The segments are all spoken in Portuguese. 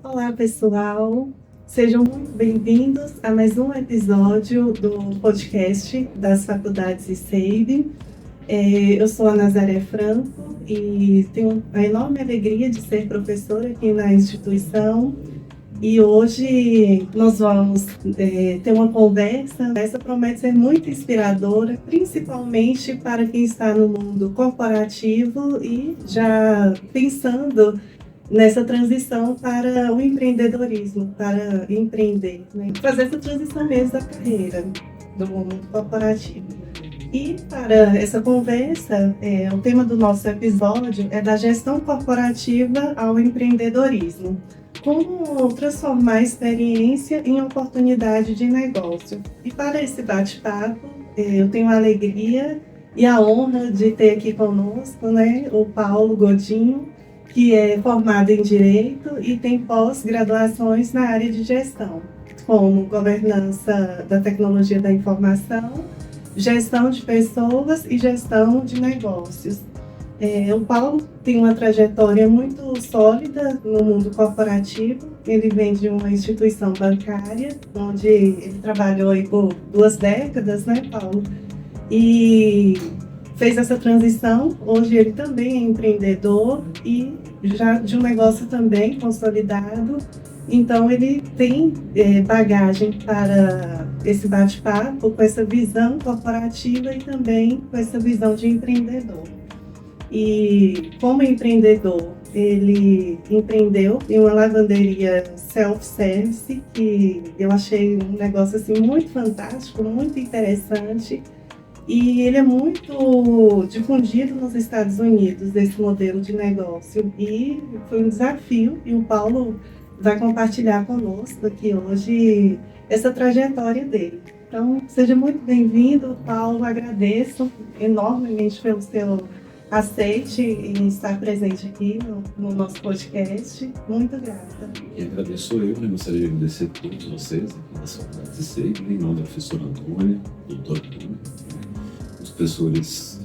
Olá, pessoal. Sejam muito bem-vindos a mais um episódio do podcast das Faculdades ICEIB. Eu sou a Nazaré Franco e tenho a enorme alegria de ser professora aqui na instituição. E hoje nós vamos ter uma conversa. Essa promete ser muito inspiradora, principalmente para quem está no mundo corporativo e já pensando nessa transição para o empreendedorismo, para empreender, né? Fazer essa transição mesmo da carreira do mundo corporativo. E para essa conversa, o tema do nosso episódio é da gestão corporativa ao empreendedorismo. Como transformar a experiência em oportunidade de negócio. E para esse bate-papo, eu tenho a alegria e a honra de ter aqui conosco, né, o Paulo Godinho, que é formado em Direito e tem pós-graduações na área de gestão, como governança da tecnologia da informação, gestão de pessoas e gestão de negócios. O Paulo tem uma trajetória muito sólida no mundo corporativo. Ele vem de uma instituição bancária, onde ele trabalhou aí por 2 décadas, né, Paulo? E fez essa transição. Hoje ele também é empreendedor e já de um negócio também consolidado. Então ele tem bagagem para esse bate-papo, com essa visão corporativa e também com essa visão de empreendedor. E como empreendedor, ele empreendeu em uma lavanderia self-service, que eu achei um negócio assim, muito fantástico, muito interessante. E ele é muito difundido nos Estados Unidos, esse modelo de negócio. E foi um desafio, e o Paulo vai compartilhar conosco aqui hoje essa trajetória dele. Então, seja muito bem-vindo, Paulo. Agradeço enormemente pelo seu aceite em estar presente aqui no nosso podcast. Muito grata. E agradeço eu, né? Gostaria de agradecer a todos vocês aqui da Faculdade de ICEIB, em nome da professora Antônia, doutora Antônia, os professores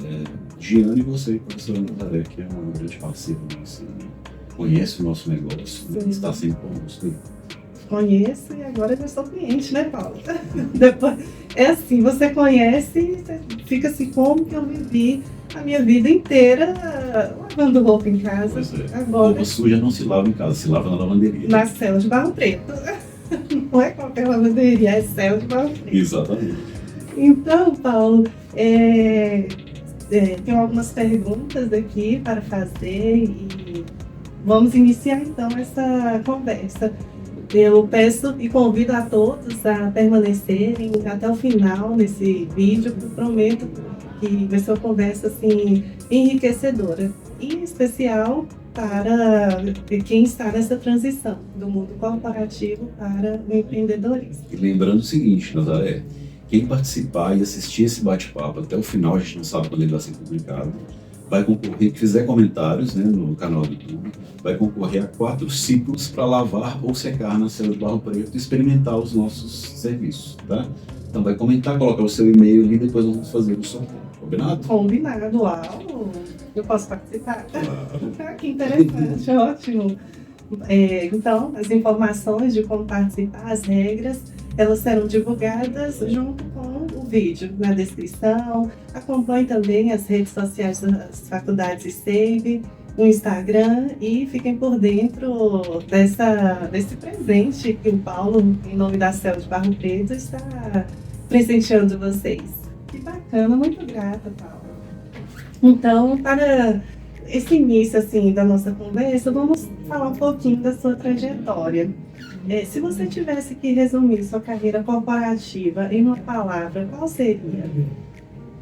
Giane e você, professora Nazaré, que é uma grande parceira nossa, conhece o nosso negócio, né? Está sempre conosco aí. Conheço e agora já sou cliente, né, Paulo? Depois, é assim, você conhece, você fica assim, como que eu vivi a minha vida inteira lavando roupa em casa. Pois é. Agora, Roupa suja não se lava em casa, se lava na lavanderia. na cela de Barro Preto. Não é qualquer lavanderia, é cela de Barro Preto. Exatamente. Então, Paulo, tenho algumas perguntas aqui para fazer e vamos iniciar então essa conversa. Eu peço e convido a todos a permanecerem até o final nesse vídeo, que eu prometo que vai ser uma conversa assim, enriquecedora, e em especial para quem está nessa transição do mundo corporativo para o empreendedorismo. E lembrando o seguinte, Nazaré, quem participar e assistir esse bate-papo até o final, a gente não sabe quando ele vai ser publicado, vai concorrer, que fizer comentários, né, no canal do YouTube, vai concorrer a 4 ciclos para lavar ou secar na cela de Barro Preto e experimentar os nossos serviços, tá? Então vai comentar, colocar o seu e-mail ali e depois nós vamos fazer o sorteio. Combinado? Combinado, uau! Eu posso participar? Claro. Que interessante, ótimo! Então, as informações de como participar, as regras, elas serão divulgadas junto com o vídeo na descrição. Acompanhe também as redes sociais das faculdades ICEIB, o Instagram, e fiquem por dentro desse presente que o Paulo, em nome da Cela de Barro Preto, está presenteando vocês. Que bacana, muito grata, Paulo. Então, para esse início assim, da nossa conversa, vamos falar um pouquinho da sua trajetória. Se você tivesse que resumir sua carreira corporativa em uma palavra, qual seria?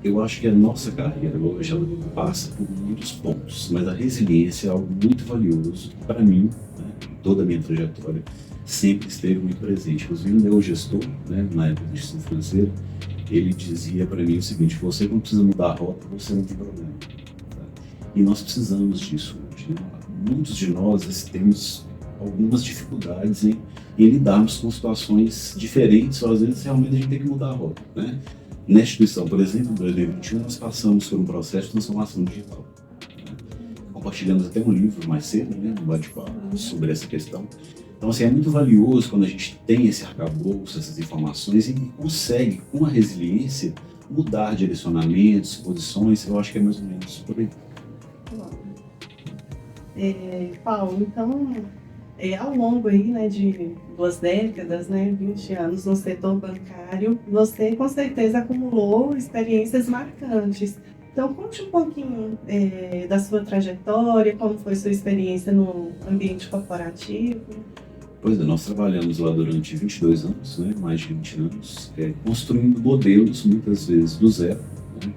Eu acho que a nossa carreira hoje ela passa por muitos pontos, mas a resiliência é algo muito valioso para mim, né? Toda a minha trajetória sempre esteve muito presente. Inclusive o meu gestor, né, na época de gestão financeira, ele dizia para mim o seguinte: você não precisa mudar a rota, você não tem problema. Tá? E nós precisamos disso hoje. Né? Muitos de nós temos algumas dificuldades em lidarmos com situações diferentes, ou às vezes realmente a gente tem que mudar a rota. Né? Na instituição, por exemplo, em 2021, nós passamos por um processo de transformação digital. Né? Compartilhamos até um livro mais cedo, né, no bate-papo, sobre essa questão. Então, assim, é muito valioso quando a gente tem esse arcabouço, essas informações e consegue, com a resiliência, mudar direcionamentos, posições. Eu acho que é mais ou menos por aí. Paulo, então, ao longo aí, né, de 2 décadas, né, 20 anos no setor bancário, você com certeza acumulou experiências marcantes. Então, conte um pouquinho da sua trajetória, como foi sua experiência no ambiente corporativo. Pois é, nós trabalhamos lá durante 22 anos, né, mais de 20 anos, construindo modelos, muitas vezes do zero, né,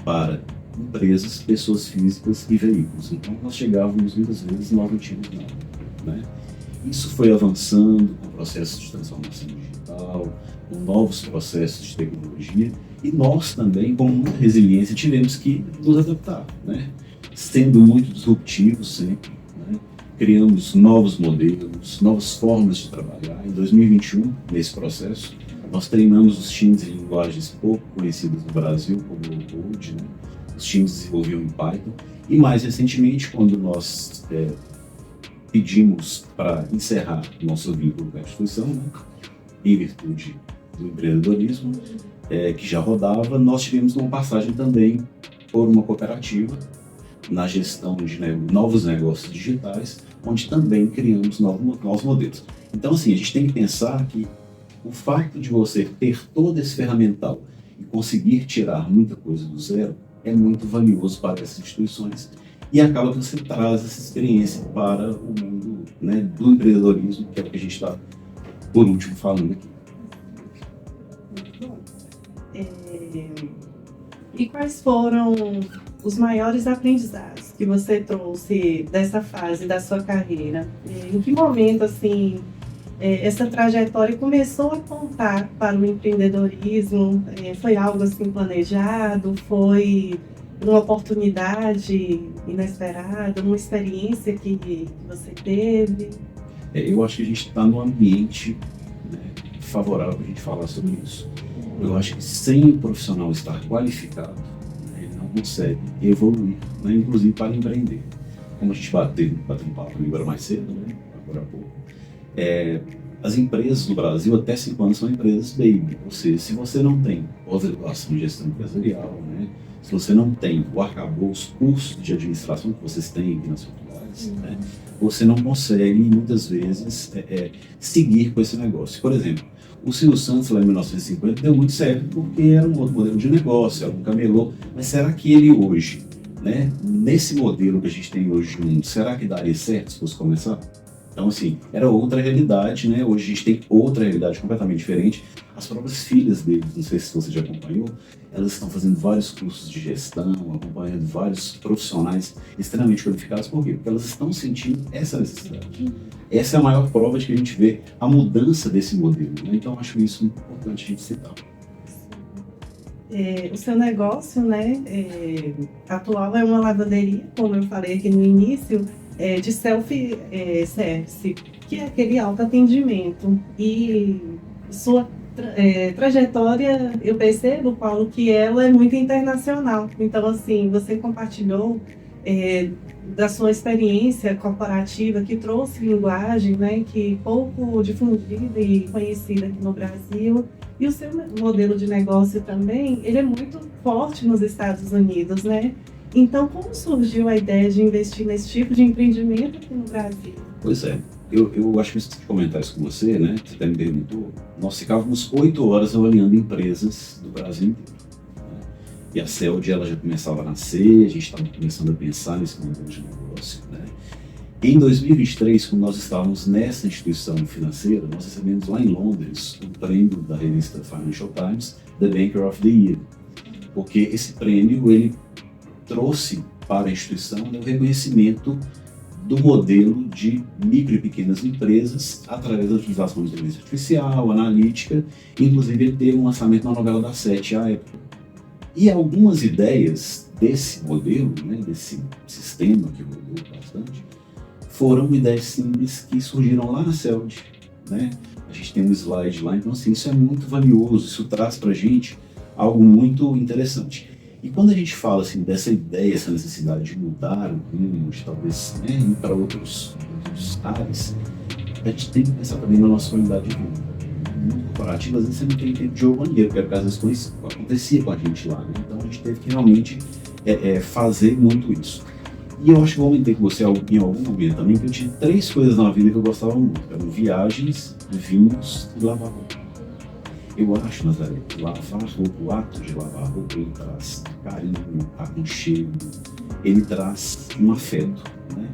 para empresas, pessoas físicas e veículos. Então, nós chegávamos muitas vezes e nós não tínhamos nada, né? Isso foi avançando com processos de transformação digital, com novos processos de tecnologia, e nós também, com muita resiliência, tivemos que nos adaptar, né? Sendo muito disruptivos sempre, né? Criamos novos modelos, novas formas de trabalhar. Em 2021, nesse processo, nós treinamos os times de linguagens pouco conhecidas no Brasil, como o Code, né? Os times desenvolviam em Python. E mais recentemente, quando nós pedimos para encerrar nosso vínculo com a instituição, né? Em virtude do empreendedorismo, que já rodava, nós tivemos uma passagem também por uma cooperativa na gestão de novos negócios digitais, onde também criamos novos modelos. Então, assim, a gente tem que pensar que o fato de você ter todo esse ferramental e conseguir tirar muita coisa do zero é muito valioso para essas instituições, e acaba que você traz essa experiência para o mundo, né, do empreendedorismo, que é o que a gente está, por último, falando aqui. Muito bom. E quais foram os maiores aprendizados que você trouxe dessa fase da sua carreira? Em que momento, assim, essa trajetória começou a apontar para o empreendedorismo? Foi algo assim planejado? Foi uma oportunidade inesperada? Uma experiência que você teve? Eu acho que a gente está num ambiente, né, favorável para a gente falar sobre isso. Eu acho que sem o profissional estar qualificado, né, ele não consegue evoluir, né, inclusive para empreender. Como a gente bateu um papo agora mais cedo, né, agora há pouco, as empresas no Brasil até 5 anos são empresas baby. Ou seja, se você não tem pós-graduação em gestão empresarial, né, se você não tem o arcabouço, curso de administração que vocês têm aqui nas faculdades, né, você não consegue, muitas vezes, seguir com esse negócio. Por exemplo, o Silvio Santos, lá em 1950, deu muito certo porque era um outro modelo de negócio, era um camelô. Mas será que ele hoje, né, nesse modelo que a gente tem hoje no mundo, será que daria certo se fosse começar? Então, assim, era outra realidade, né? Hoje a gente tem outra realidade completamente diferente. As próprias filhas deles, não sei se você já acompanhou, elas estão fazendo vários cursos de gestão, acompanhando vários profissionais extremamente qualificados. Por quê? Porque elas estão sentindo essa necessidade. Essa é a maior prova de que a gente vê a mudança desse modelo, né? Então, acho isso importante a gente citar. O seu negócio, né, atual é uma lavanderia, como eu falei aqui no início, de self-service, que é aquele autoatendimento. E sua trajetória, eu percebo, Paulo, que ela é muito internacional. Então, assim, você compartilhou da sua experiência corporativa, que trouxe linguagem, né, que pouco difundida e conhecida aqui no Brasil. E o seu modelo de negócio também, ele é muito forte nos Estados Unidos, né? Então, como surgiu a ideia de investir nesse tipo de empreendimento aqui no Brasil? Pois é, eu acho que preciso comentar isso com você, né? Você até me perguntou. Nós ficávamos 8 horas avaliando empresas do Brasil inteiro. Né? E a CELD, ela já começava a nascer, a gente estava começando a pensar nesse modelo de negócio, né? Em 2023, quando nós estávamos nessa instituição financeira, nós recebemos lá em Londres o prêmio da revista Financial Times, The Banker of the Year. Porque esse prêmio, ele trouxe para a instituição, né, o reconhecimento do modelo de micro e pequenas empresas através da utilização de inteligência artificial, analítica, inclusive ele teve um lançamento na novela da Sete à época. E algumas ideias desse modelo, né, desse sistema que rodou bastante, foram ideias simples que surgiram lá na CELD, né? A gente tem um slide lá, então assim, isso é muito valioso, isso traz para a gente algo muito interessante. E quando a gente fala assim, dessa ideia, essa necessidade de mudar o rumo, de talvez ir para outros ares, a gente tem que pensar também na nossa qualidade de vida. No mundo corporativo, às vezes você não tem tempo de jogo maneiro, que é porque às vezes isso acontecia com a gente lá, né? Então a gente teve que realmente fazer muito isso. E eu acho que eu comentei com você em algum momento também que eu tinha 3 coisas na vida que eu gostava muito. Eram viagens, vinhos e lavar roupa. Eu acho, Nazaré, que lavar roupa, o ato de lavar roupa, ele traz carinho, aconchego, ele traz um afeto, né?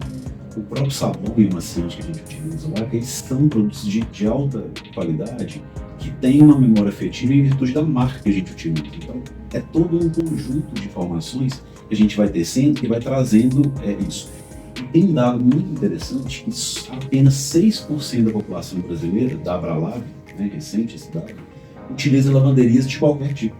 O próprio sabão e o maciante que a gente utiliza lá, eles são produtos de alta qualidade que tem uma memória afetiva em virtude da marca que a gente utiliza. Então, é todo um conjunto de informações que a gente vai tecendo que vai trazendo isso. E tem um dado muito interessante que apenas 6% da população brasileira, da Abralab, né, recente esse dado, utiliza lavanderias de qualquer tipo.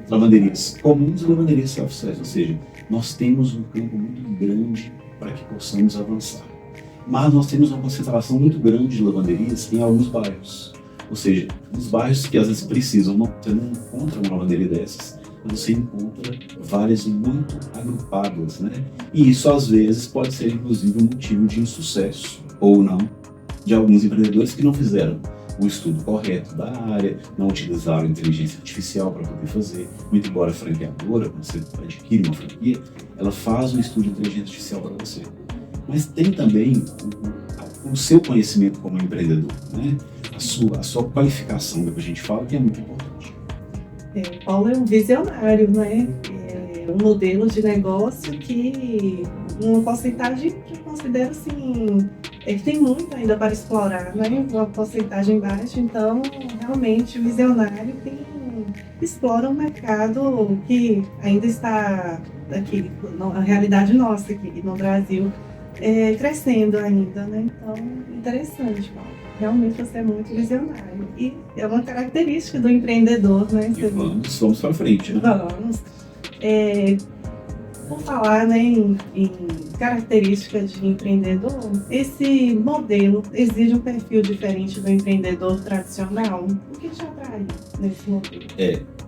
Lavanderias comuns e lavanderias self-service, ou seja, nós temos um campo muito grande para que possamos avançar. Mas nós temos uma concentração muito grande de lavanderias em alguns bairros. Ou seja, nos bairros que às vezes precisam, você não encontra uma lavanderia dessas, mas você encontra várias muito agrupadas, né? E isso às vezes pode ser inclusive um motivo de insucesso, ou não, de alguns empreendedores que não fizeram o estudo correto da área, não utilizaram inteligência artificial para poder fazer. Muito embora a franqueadora, quando você adquire uma franquia, ela faz um estudo de inteligência artificial para você. Mas tem também o seu conhecimento como empreendedor, né? A sua qualificação, que a gente fala, que é muito importante. Paulo é um visionário, né? É um modelo de negócio que uma porcentagem que eu considero assim, que tem muito ainda para explorar, né? Uma porcentagem baixa, então realmente o visionário explora um mercado que ainda está aqui, a realidade nossa aqui no Brasil, crescendo ainda, né? Então, interessante, Paulo. Realmente você é muito visionário. E é uma característica do empreendedor, né? E vamos para frente, né? Vamos. Por falar, né, em características de empreendedor, esse modelo exige um perfil diferente do empreendedor tradicional. O que te atrai nesse modelo?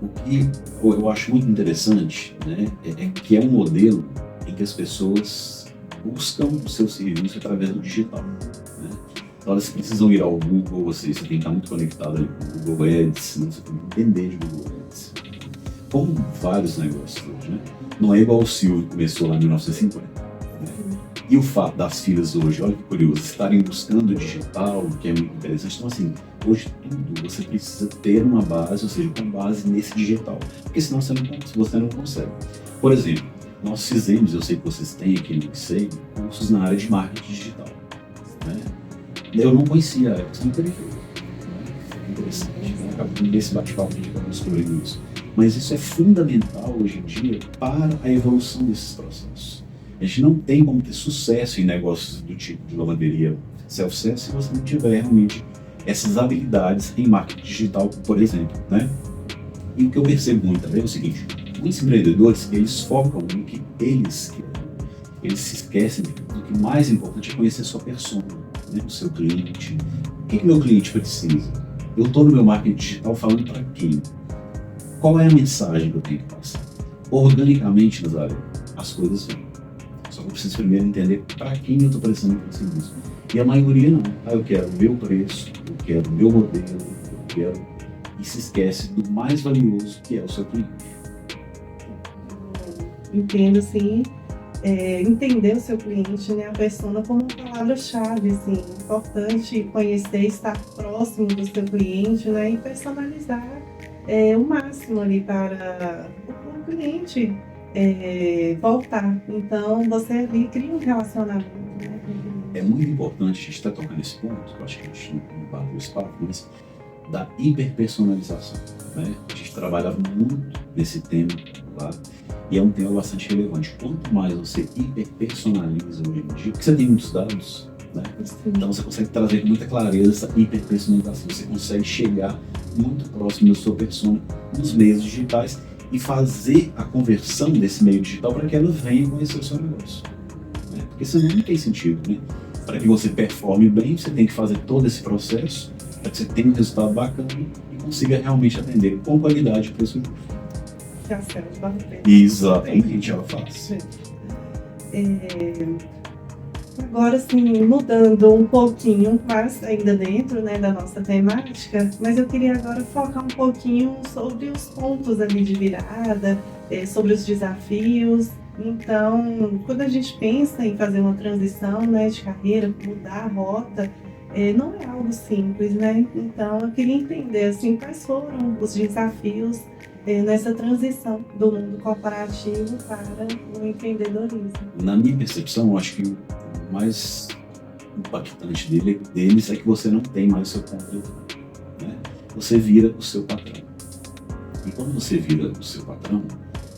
O que eu acho muito interessante, né, é que é um modelo em que as pessoas buscam o seu serviço através do digital, né? Então elas precisam ir ao Google, você tem que estar muito conectado ali com o Google Ads, né? Você tem que entender de Google Ads. Como vários negócios hoje, né? Não é igual o Silvio que começou lá em 1950. Né? E o fato das filhas hoje, olha que curioso, estarem buscando o digital, que é muito interessante. Então, assim, hoje tudo você precisa ter uma base, ou seja, com base nesse digital. Porque senão você não consegue. Por exemplo, nós fizemos, eu sei que vocês têm aqui no ICEI, cursos na área de marketing digital. Né? Eu não conhecia a área, isso é incrível. Né? Interessante. Né? Nesse bate-papo a gente acabou descobrindo isso. Mas isso é fundamental hoje em dia para a evolução desses processos. A gente não tem como ter sucesso em negócios do tipo de lavanderia self-service se você não tiver realmente essas habilidades em marketing digital, por exemplo, né? E o que eu percebo muito também é o seguinte: muitos empreendedores, eles focam no que eles querem. Eles se esquecem do que mais importante é conhecer a sua persona, né? O seu cliente. O que meu cliente precisa? Eu estou no meu marketing digital falando para quem? Qual é a mensagem que eu tenho que passar? Organicamente, Nazaré, as coisas vêm. Só que eu preciso primeiro entender para quem eu estou prestando aquele serviço. E a maioria não. Eu quero o meu preço, eu quero o meu modelo, eu quero... E se esquece do mais valioso, que é o seu cliente. Entendo, sim. Entender o seu cliente, né, a persona, como uma palavra-chave, assim, importante conhecer, estar próximo do seu cliente, né, e personalizar o máximo ali para o cliente voltar. Então, você ali cria um relacionamento, né? É muito importante a gente estar tocando nesse ponto, eu acho que a gente não bateu esse papo, mas da hiperpersonalização, né? A gente trabalha muito nesse tema lá, e é um tema bastante relevante. Quanto mais você hiperpersonaliza hoje em dia, porque você tem muitos dados, né? Então você consegue trazer com muita clareza essa hiperpersonalização, você consegue chegar muito próximo da sua persona nos meios digitais e fazer a conversão desse meio digital para que ela venha conhecer o seu negócio, né? Porque senão não tem sentido, né? Para que você performe bem, você tem que fazer todo esse processo para que você tenha um resultado bacana e consiga realmente atender com qualidade para o seu grupo. Exatamente, ela faz. Agora, sim, mudando um pouquinho, mas ainda dentro, né, da nossa temática, mas eu queria agora focar um pouquinho sobre os pontos ali de virada, sobre os desafios. Então, quando a gente pensa em fazer uma transição, né, de carreira, mudar a rota, não é algo simples, né? Então, eu queria entender, assim, quais foram os desafios nessa transição do mundo corporativo para o empreendedorismo. Na minha percepção, eu acho que o mais impactante deles é que você não tem mais o seu controle, né? Você vira o seu patrão. E quando você vira o seu patrão,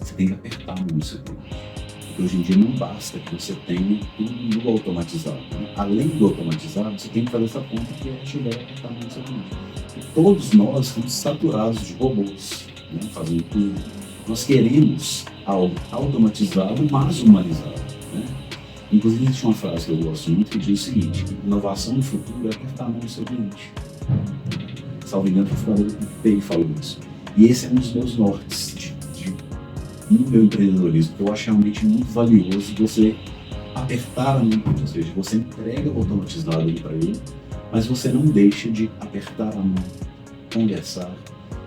você tem que apertar a mão no seu cliente. Porque hoje em dia não basta que você tenha tudo automatizado, né? Além do automatizado, você tem que fazer essa conta que é chegar a apertar a mão no seu cliente. E todos nós estamos saturados de robôs, né, fazendo tudo. Nós queremos algo automatizado, mas humanizado, né? Inclusive, existe uma frase que eu gosto muito que diz o seguinte: inovação no futuro é apertar a mão do seu cliente. Salvo engano, o fundador do PicPay falou isso. E esse é um dos meus nortes no meu empreendedorismo, que eu acho realmente muito valioso você apertar a mão, ou seja, você entrega o automatizado ali para ele, mas você não deixa de apertar a mão, conversar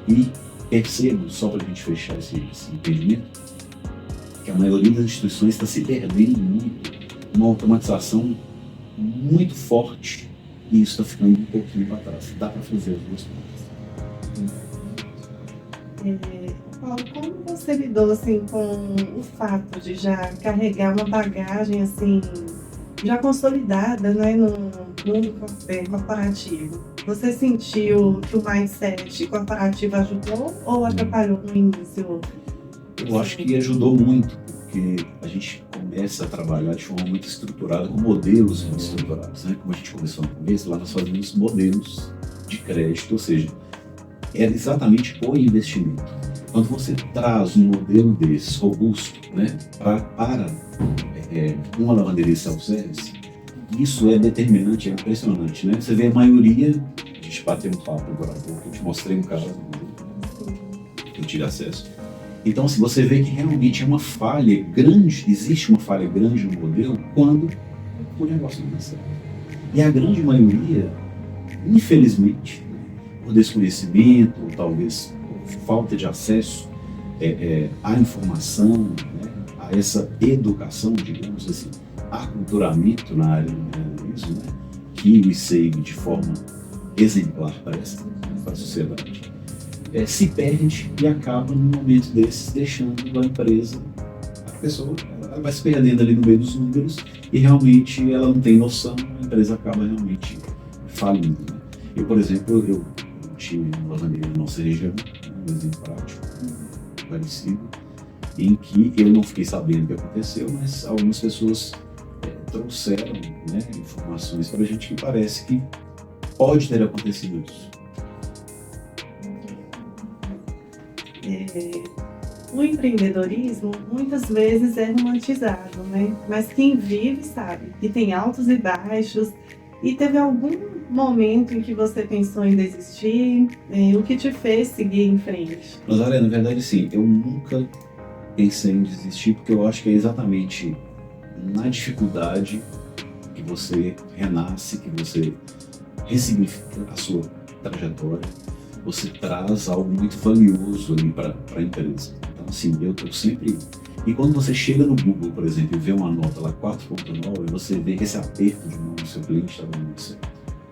e percebo, só para a gente fechar esse entendimento, que a maioria das instituições está se perdendo muito numa automatização muito forte e isso está ficando um pouquinho para trás. Dá para fazer as duas coisas. Paulo, como você lidou assim, com o fato de já carregar uma bagagem assim, já consolidada, né, no mundo corporativo? Você sentiu que o mindset corporativo ajudou ou atrapalhou no início? Eu acho que ajudou muito, porque a gente começa a trabalhar de forma muito estruturada, com modelos muito estruturados, né? Como a gente começou no começo, lá nós fazíamos modelos de crédito, ou seja, era exatamente o investimento. Quando você traz um modelo desse, robusto, né, para uma lavanderia self-service, isso é determinante, é impressionante, né? Você vê a maioria, a gente bateu um papo agora há pouco, eu te mostrei um caso que eu tive acesso. Então, se você vê que realmente é uma falha grande, existe uma falha grande no modelo quando o negócio não dá certo. E a grande maioria, infelizmente, por desconhecimento, ou talvez por falta de acesso à informação, né, a essa educação, digamos assim, aculturamento na área do empreendedorismo, né, que o ICEIB, de forma exemplar para a sociedade, se perde e acaba, num momento desses, deixando a empresa, a pessoa ela vai se perdendo ali no meio dos números e realmente ela não tem noção, a empresa acaba realmente falindo, né? Eu, por exemplo, eu tive uma lavanderia na nossa região, um exemplo prático, parecido, em que eu não fiquei sabendo o que aconteceu, mas algumas pessoas trouxeram, né, informações para a gente que parece que pode ter acontecido isso. O empreendedorismo muitas vezes é romantizado, né? Mas quem vive sabe que tem altos e baixos. E teve algum momento em que você pensou em desistir? O que te fez seguir em frente? Nazaré, na verdade, sim, eu nunca pensei em desistir, porque eu acho que é exatamente na dificuldade que você renasce, que você ressignifica a sua trajetória, você traz algo muito valioso ali para a empresa. Então, assim, eu sempre... E quando você chega no Google, por exemplo, e vê uma nota lá 4.9, você vê que esse aperto de mão do seu cliente está dando muito certo,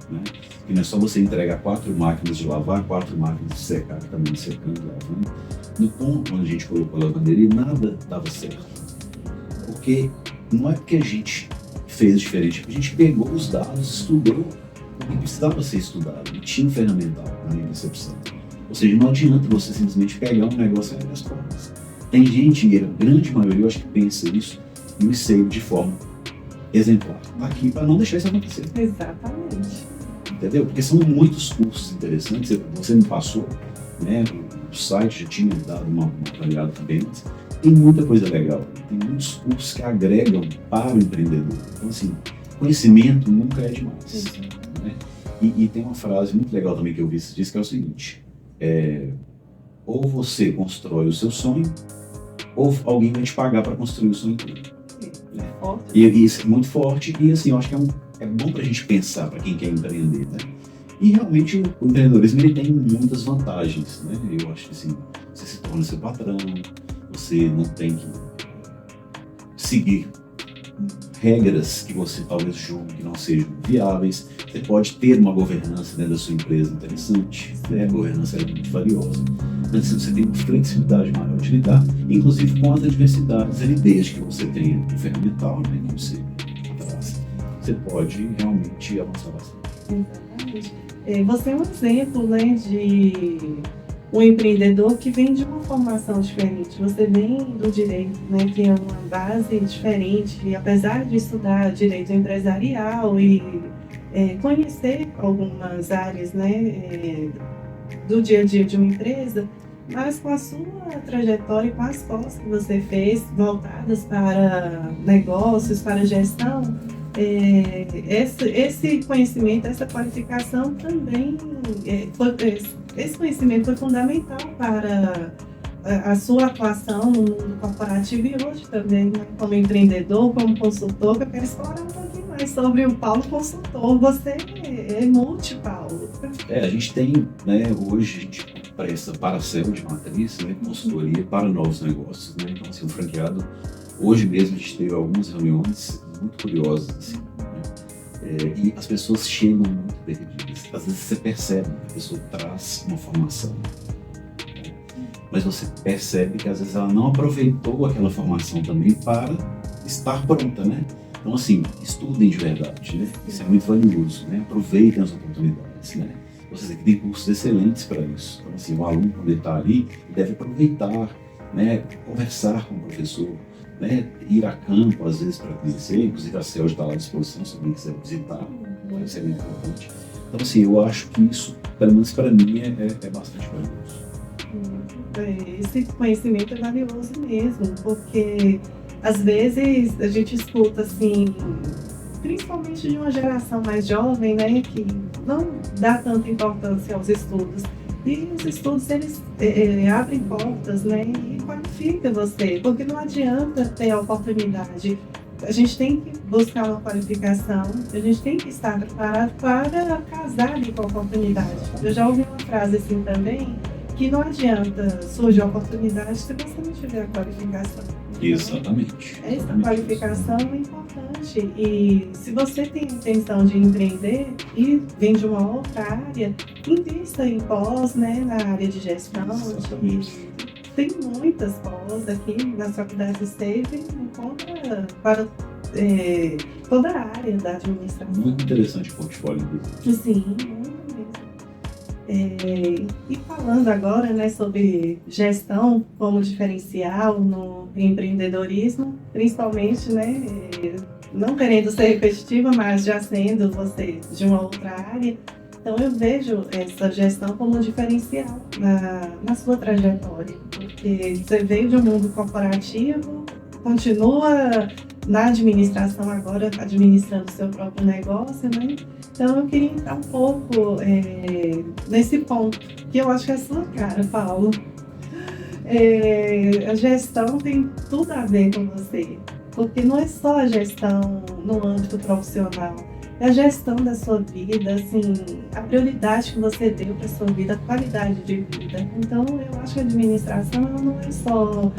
né? E não é só você entregar 4 máquinas de lavar, 4 máquinas de secar, também secando e lavando. No ponto onde a gente colocou a lavanderia, nada dava certo. Porque não é porque a gente fez diferente, a gente pegou os dados, estudou o que precisava ser estudado, e tinha um ferramental na minha percepção. Ou seja, não adianta você simplesmente pegar um negócio e abrir as portas. Tem gente, e a grande maioria, eu acho que pensa isso, e o ICEIB de forma exemplar. Está aqui para não deixar isso acontecer. Exatamente. Entendeu? Porque são muitos cursos interessantes, você me passou, né? O site já tinha dado uma avaliada também, mas tem muita coisa legal. Tem muitos cursos que agregam para o empreendedor. Então, assim, conhecimento nunca é demais. Né? E tem uma frase muito legal também que eu vi esses dias, que é o seguinte: ou você constrói o seu sonho, ou alguém vai te pagar para construir o sonho dele. forte. E isso é muito forte e assim, eu acho que é bom para a gente pensar para quem quer empreender, né? E realmente o empreendedorismo ele tem muitas vantagens, né? Eu acho que assim, você se torna seu patrão, você não tem que seguir regras que você talvez julgue que não sejam viáveis. Você pode ter uma governança dentro da sua empresa interessante, né? A governança é muito valiosa, mas você tem uma flexibilidade maior de lidar, inclusive com as adversidades e desde que você tenha um ferramental, né, que você traz, você pode realmente avançar bastante. Exatamente. Você é um exemplo, né, de um empreendedor que vem de uma formação diferente. Você vem do direito, né, que é uma base diferente, e apesar de estudar direito empresarial e conhecer algumas áreas, né, do dia a dia de uma empresa, mas com a sua trajetória e com as pós que você fez, voltadas para negócios, para gestão, esse conhecimento, essa qualificação também, esse conhecimento foi fundamental para a sua atuação no mundo corporativo e hoje também, né, como empreendedor, como consultor, que eu quero explorar um pouquinho mais sobre o Paulo consultor. Você é multi-Paulo. A gente tem, né, hoje a gente presta parcela de matriz, né, consultoria para novos negócios, né, então assim, o franqueado, hoje mesmo a gente teve algumas reuniões muito curiosas, assim, né, e as pessoas chegam muito perdidas, às vezes você percebe que a pessoa traz uma formação, mas você percebe que às vezes ela não aproveitou aquela formação também para estar pronta, né? Então assim, estudem de verdade, né? Isso é muito valioso, né? Aproveitem as oportunidades, né? Vocês aqui têm cursos excelentes para isso. Então assim, o aluno quando ele está ali, ele deve aproveitar, né? Conversar com o professor, né? Ir a campo às vezes para conhecer, inclusive a CEL está lá à disposição se alguém quiser visitar, isso é muito importante. Então assim, eu acho que isso, pelo menos para mim, é bastante valioso. Esse conhecimento é valioso mesmo, porque às vezes a gente escuta assim, principalmente de uma geração mais jovem, né, que não dá tanta importância aos estudos. E os estudos, eles abrem portas, né, e qualificam você, porque não adianta ter a oportunidade. A gente tem que buscar uma qualificação, a gente tem que estar preparado para casar ali com a oportunidade. Eu já ouvi uma frase assim também, que não adianta surgir a oportunidade se você não tiver a qualificação. Exatamente. Essa qualificação é importante e se você tem a intenção de empreender e vem de uma outra área, invista em pós, né, na área de gestão. Tem muitas pós aqui nas faculdades Save, encontra para toda a área da administração. Muito interessante o portfólio dele. Sim, muito mesmo. E falando agora, né, sobre gestão como diferencial no empreendedorismo, principalmente, né, não querendo ser repetitiva, mas já sendo você de uma outra área, então eu vejo essa gestão como um diferencial na sua trajetória, porque você veio de um mundo corporativo, continua na administração agora, administrando seu próprio negócio, né? Então eu queria entrar um pouco nesse ponto, que eu acho que é a sua cara, Paulo. A gestão tem tudo a ver com você, porque não é só a gestão no âmbito profissional, é a gestão da sua vida, assim, a prioridade que você deu para a sua vida, a qualidade de vida. Então eu acho que a administração ela não é só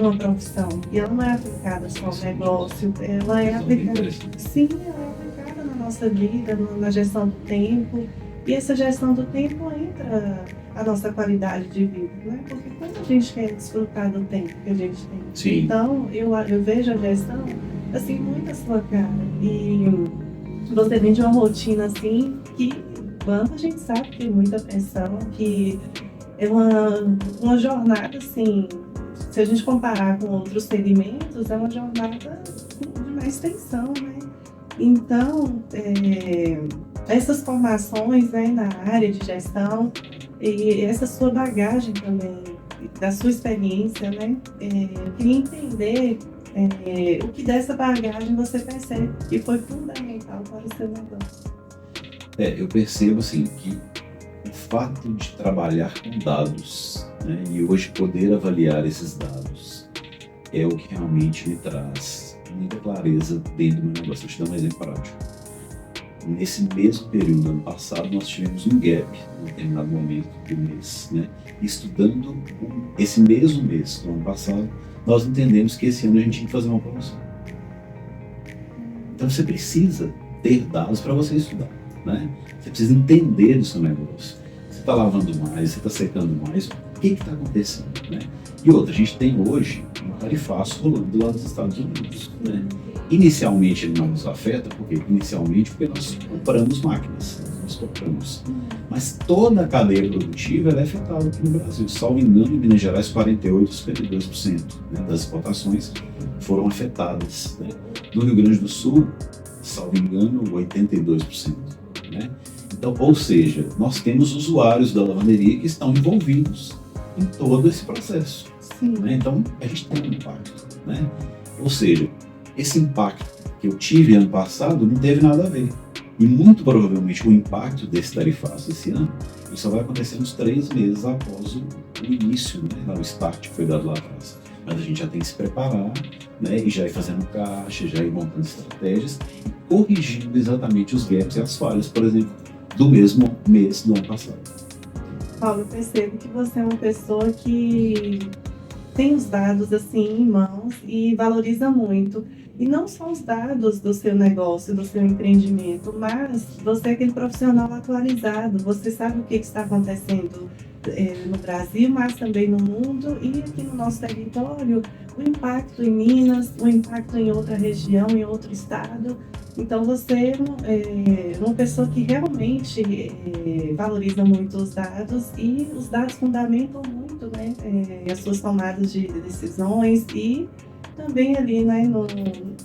uma profissão, e ela não é aplicada só ao negócio, ela é aplicada, sim, ela é aplicada na nossa vida, na gestão do tempo, e essa gestão do tempo entra a nossa qualidade de vida, né? Porque quando a gente quer desfrutar do tempo que a gente tem, sim. Então eu vejo a gestão assim muito à sua cara, e você vem de uma rotina assim que banco a gente sabe que tem muita pressão, que é uma jornada assim. Se a gente comparar com outros segmentos, é uma jornada de mais tensão, né? Então, essas formações, né, na área de gestão e essa sua bagagem também, da sua experiência, né? Eu queria entender o que dessa bagagem você percebe que foi fundamental para o seu negócio. Eu percebo, assim, que o fato de trabalhar com dados, né, e hoje poder avaliar esses dados é o que realmente me traz muita clareza dentro do meu negócio. Vou te dar um exemplo prático. Nesse mesmo período, ano passado, nós tivemos um gap, em determinado momento do mês, né? Estudando esse mesmo mês do ano passado, nós entendemos que esse ano a gente tinha que fazer uma promoção. Então você precisa ter dados para você estudar, né? Você precisa entender do seu negócio. Você está lavando mais, você está secando mais, o que está acontecendo, né? E outra, a gente tem hoje um tarifaço rolando lá nos Estados Unidos, né? Inicialmente ele não nos afeta, porque nós compramos máquinas, nós compramos. Mas toda a cadeia produtiva ela é afetada aqui no Brasil. Salvo engano, em Minas Gerais, 48%, 52%, né, das exportações foram afetadas, né? No Rio Grande do Sul, salvo engano, 82%. Né? Então, ou seja, nós temos usuários da lavanderia que estão envolvidos em todo esse processo. Né? Então, a gente tem um impacto. Né? Ou seja, esse impacto que eu tive ano passado não teve nada a ver. E muito provavelmente o impacto desse tarifaço esse ano ele só vai acontecer uns 3 meses após o início, né? O start que foi dado lá atrás. Mas a gente já tem que se preparar, né? E já ir fazendo caixa, já ir montando estratégias e corrigindo exatamente os gaps e as falhas, por exemplo, do mesmo mês do ano passado. Paulo, eu percebo que você é uma pessoa que tem os dados assim em mãos e valoriza muito. E não só os dados do seu negócio, do seu empreendimento, mas você é aquele profissional atualizado, você sabe o que está acontecendo no Brasil, mas também no mundo e aqui no nosso território, o impacto em Minas, o impacto em outra região, em outro estado. Então você é uma pessoa que realmente valoriza muito os dados e os dados fundamentam muito, né, as suas tomadas de decisões e também ali, né,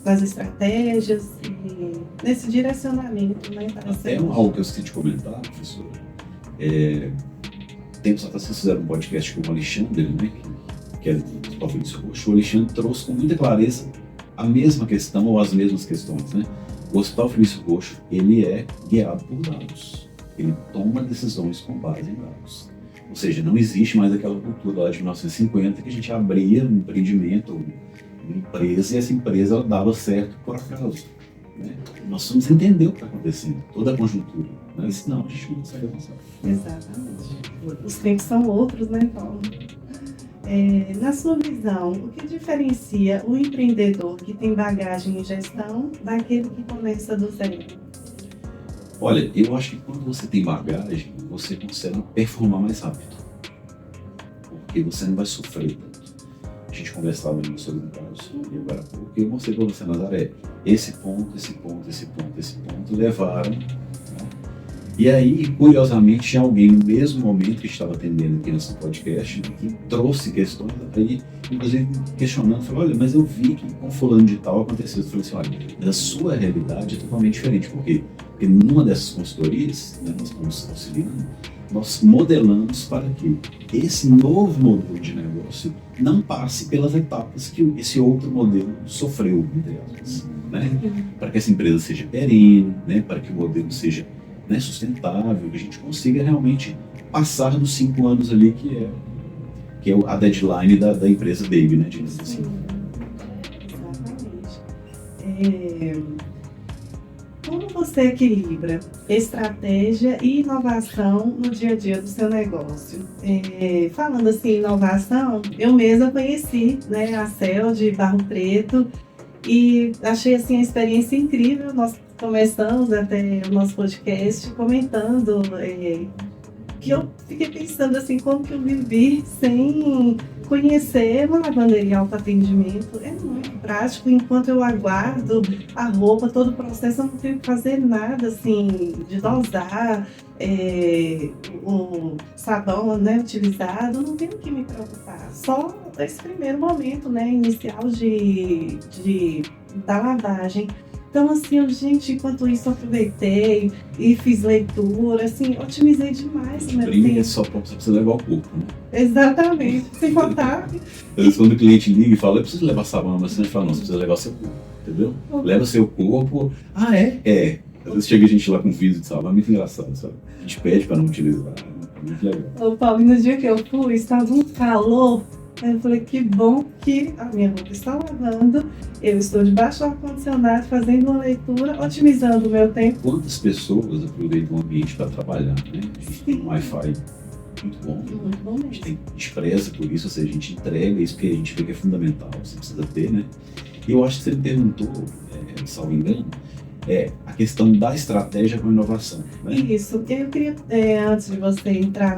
nas estratégias e nesse direcionamento, né, para até algo que eu esqueci de comentar, professor. Tempos atrás vocês fizeram um podcast com o Alexandre, né, que é do Hospital Felício Roxo. O Alexandre trouxe com muita clareza a mesma questão ou as mesmas questões, né? O Hospital Felício Roxo, ele é guiado por dados. Ele toma decisões com base em dados. Ou seja, não existe mais aquela cultura lá de 1950 que a gente abria um empreendimento, uma empresa, e essa empresa ela dava certo por acaso. Né? Nós precisamos entender o que está acontecendo, toda a conjuntura. Né? Senão a gente não consegue avançar. Exatamente. Os tempos são outros, né, Paulo? Na sua visão, o que diferencia o empreendedor que tem bagagem em gestão daquele que começa do zero? Olha, eu acho que quando você tem bagagem, você consegue performar mais rápido. Porque você não vai sofrer tanto. A gente conversava sobre um caso agora há pouco, e eu mostrei para você, Nazaré, esse ponto levaram. Né? E aí, curiosamente, tinha alguém no mesmo momento que estava atendendo aqui nesse podcast que trouxe questões, aí, inclusive questionando, falou, olha, mas eu vi que com fulano de tal aconteceu. Eu falei assim, olha, mas a sua realidade é totalmente diferente. Por quê? Porque numa dessas consultorias, né, nós estamos auxiliando, nós modelamos para que esse novo modelo de negócio não passe pelas etapas que esse outro modelo sofreu, entre aspas, né? Para que essa empresa seja perene, né? Para que o modelo seja, né, sustentável, que a gente consiga realmente passar dos 5 anos ali que é a deadline da empresa baby, né? Digamos assim. Exatamente. Como você equilibra estratégia e inovação no dia a dia do seu negócio? Falando assim, inovação, eu mesma conheci, né, a CEL de Barro Preto e achei assim, a experiência incrível. Nós começamos até o nosso podcast comentando que eu fiquei pensando assim, como que eu vivi sem conhecer uma lavanderia autoatendimento. É muito prático, enquanto eu aguardo a roupa, todo o processo, eu não tenho que fazer nada assim, de dosar o sabão, né, utilizado, eu não tenho que me preocupar. Só esse primeiro momento, né, inicial da lavagem. Então, assim, gente, enquanto isso, eu aproveitei e fiz leitura, assim, otimizei demais o meu tempo. É só para você levar o corpo, né? Exatamente, sem contar. Às vezes, quando o cliente liga e fala, eu preciso levar sabão, mas você fala, não, você precisa levar seu corpo, entendeu? Leva seu corpo. Ah, é? É. Às vezes chega a gente lá com vidro de sabão, é muito engraçado, sabe? A gente pede para não utilizar, é muito legal. Ô, Paulo, no dia que eu fui, estava um calor Aí eu falei, que bom que a minha roupa está lavando, eu estou debaixo do ar-condicionado fazendo uma leitura, otimizando o meu tempo. Quantas pessoas aproveitam o ambiente para trabalhar, né? A gente tem um Wi-Fi muito bom, Muito bom a gente mesmo. preza por isso, ou seja, a gente entrega isso porque a gente vê que é fundamental, você precisa ter, né? E eu acho que você me perguntou, salvo engano, a questão da estratégia com a inovação, né? Isso, e eu queria, antes de você entrar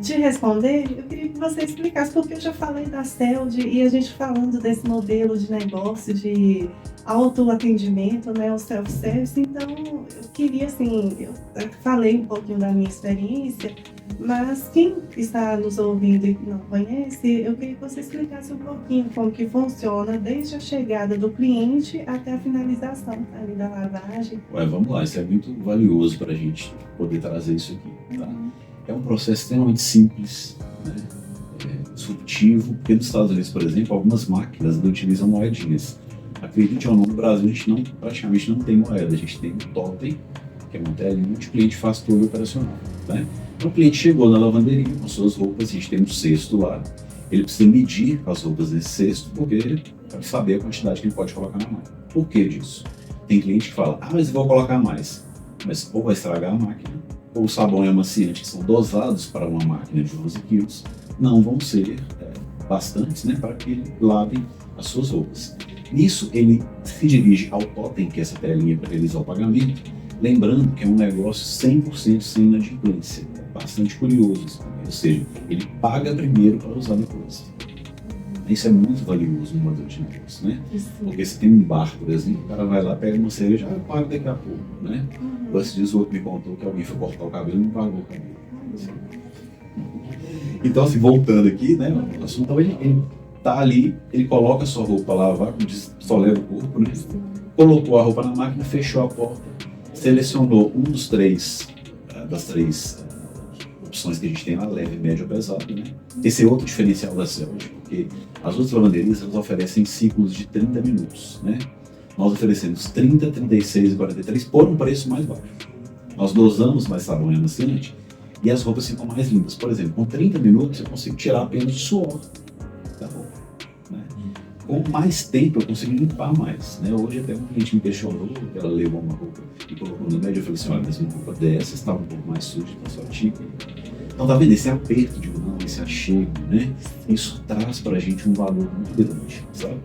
de responder, eu queria que você explicasse, porque eu já falei da CELD e a gente falando desse modelo de negócio de autoatendimento, né, o self-service, então eu queria, assim, eu falei um pouquinho da minha experiência, mas quem está nos ouvindo e não conhece, eu queria que você explicasse um pouquinho como que funciona desde a chegada do cliente até a finalização ali da lavagem. Vamos lá, isso é muito valioso para a gente poder trazer isso aqui, tá? É um processo extremamente simples, né? Disruptivo, porque nos Estados Unidos, por exemplo, algumas máquinas não utilizam moedinhas. Acredite ou não, no Brasil a gente praticamente não tem moeda, a gente tem um totem, que é uma telinha onde o cliente faz todo o operacional, né? Então o cliente chegou na lavanderia com suas roupas, a gente tem um cesto lá, ele precisa medir as roupas nesse cesto, porque para saber a quantidade que ele pode colocar na máquina. Por que disso? Tem cliente que fala, mas eu vou colocar mais, mas ou vai estragar a máquina, ou o sabão e amaciante que são dosados para uma máquina de 11 quilos, não vão ser bastantes, né, para que lavem as suas roupas. Nisso, ele se dirige ao totem, que é essa telinha para realizar o pagamento, lembrando que é um negócio 100% sem inadimplência. É bastante curioso isso, ou seja, ele paga primeiro para usar depois. Isso é muito valioso no modelo de negócio, né? Porque se tem um bar, por exemplo, o cara vai lá, pega uma cerveja, eu pago daqui a pouco, né? Esses dias o outro me contou que alguém foi cortar o cabelo e não pagou o cabelo. Então, assim, voltando aqui, né? O assunto, ele tá ali, ele coloca a sua roupa para lavar, como diz, só leva o corpo, né? Colocou a roupa na máquina, fechou a porta, selecionou um dos das três opções que a gente tem lá, leve, médio ou pesado, né? Esse é outro diferencial da CELD, porque as outras lavanderias elas oferecem ciclos de 30 minutos, né? Nós oferecemos 30, 36 e 43 por um preço mais baixo. Nós dosamos mais sabão e amaciante e as roupas ficam mais limpas. Por exemplo, com 30 minutos eu consigo tirar apenas o suor da roupa, né? Com mais tempo eu consigo limpar mais, né? Hoje até um cliente me questionou que ela levou uma roupa e colocou no médio. Eu falei assim, olha, mas uma roupa dessa estava um pouco mais suja para sua tica. Então tá vendo esse aperto de mão, esse achego, né? Isso traz pra gente um valor muito grande, sabe?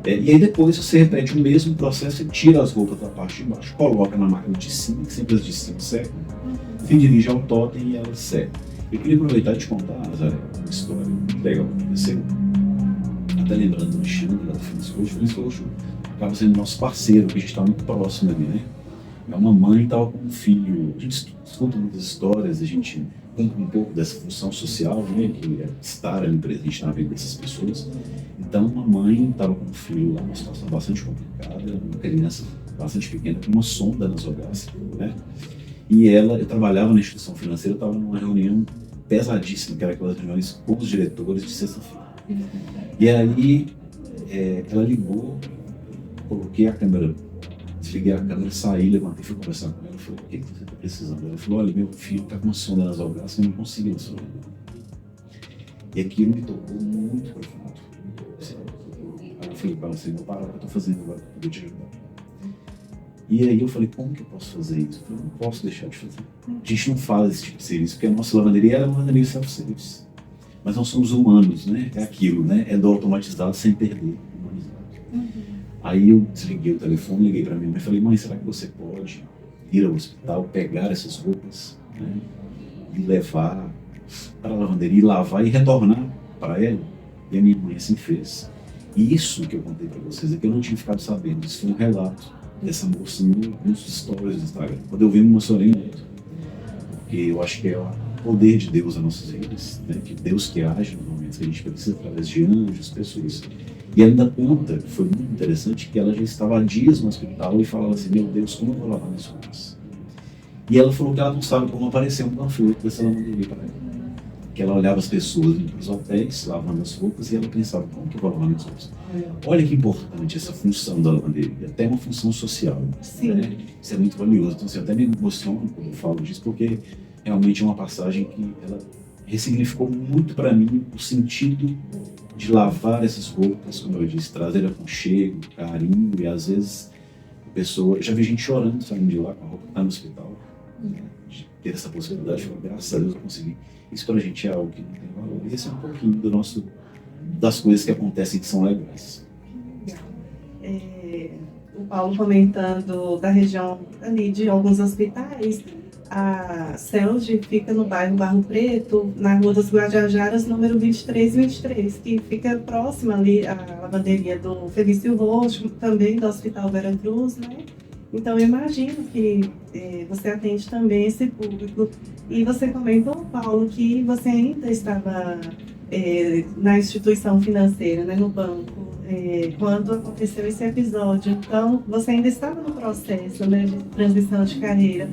E aí depois você repete o mesmo processo e tira as roupas da parte de baixo, coloca na máquina de cima, que sempre as de cima secam, se dirige ao totem e elas secam. Eu queria aproveitar e te contar, Nazaré, uma história muito legal que aconteceu. Até lembrando do Alexandre, lá do Feliz Roxo. Feliz Roxo acaba sendo nosso parceiro, que a gente está muito próximo ali, né? Uma mãe estava com um filho, a gente escuta muitas histórias, a gente cumpre um pouco dessa função social, né, que é estar ali presente na vida dessas pessoas. Então, uma mãe estava com um filho lá, uma situação bastante complicada, uma criança bastante pequena, com uma sonda nasogástrica, né? E eu trabalhava na instituição financeira, eu estava numa reunião pesadíssima, que era aquelas reuniões com os diretores de sexta-feira. E aí, ela ligou, coloquei a câmera, desliguei a câmera, saí, levantei, fui conversar com ela. Falei, o que você está precisando? Ela falou, olha, meu filho está com uma sonda nasogástrica e não conseguiu sobreviver. E aquilo me tocou muito profundo. Aí eu falei para ela assim, vou parar o que eu estou fazendo agora para poder te ajudar. E aí eu falei, como que eu posso fazer isso? Eu falei, não posso deixar de fazer. A gente não faz esse tipo de serviço, porque a nossa lavanderia era uma lavanderia self-service. Mas nós somos humanos, né? É aquilo, né? É do automatizado sem perder o humanizado. Aí eu desliguei o telefone, liguei para minha mãe e falei, mãe, será que você pode ir ao hospital, pegar essas roupas, né, e levar para a lavanderia, lavar e retornar para ela? E a minha mãe assim fez. E isso que eu contei para vocês é que eu não tinha ficado sabendo, isso foi um relato dessa moça nos stories do Instagram. Quando eu vi, me emocionei muito, porque eu acho que é o poder de Deus nas nossas vidas, né, que Deus que age nos momentos que a gente precisa, através de anjos, pessoas. E ainda conta, foi muito interessante, que ela já estava há dias no hospital e falava assim, meu Deus, como eu vou lavar minhas roupas? E ela falou que ela não sabe como apareceu um panfleto dessa lavanderia para ela. Que ela olhava as pessoas indo para os hotéis, lavando as roupas, e ela pensava, como que eu vou lavar minhas roupas? Olha que importante essa função da lavanderia, até uma função social. Sim. Né? Isso é muito valioso. Então, assim, eu até me emociono quando eu falo disso, porque realmente é uma passagem que ela ressignificou muito para mim o sentido de lavar essas roupas, como eu disse, trazer aconchego, carinho, e às vezes a pessoa, já vi gente chorando saindo de lá com a roupa que tá no hospital, né? De ter essa possibilidade, falar, graças a Deus eu consegui. Isso pra gente é algo que não tem valor. E esse é um pouquinho das coisas que acontecem que são legais. O Paulo comentando da região ali de alguns hospitais, a CELD fica no bairro Barro Preto, na Rua das Guajajaras, número 2323, que fica próxima ali à lavanderia do Felício Roxo, também do Hospital Vera Cruz, né? Então, eu imagino que você atende também esse público. E você comentou, Paulo, que você ainda estava na instituição financeira, né, no banco, quando aconteceu esse episódio. Então, você ainda estava no processo, né, de transição de carreira.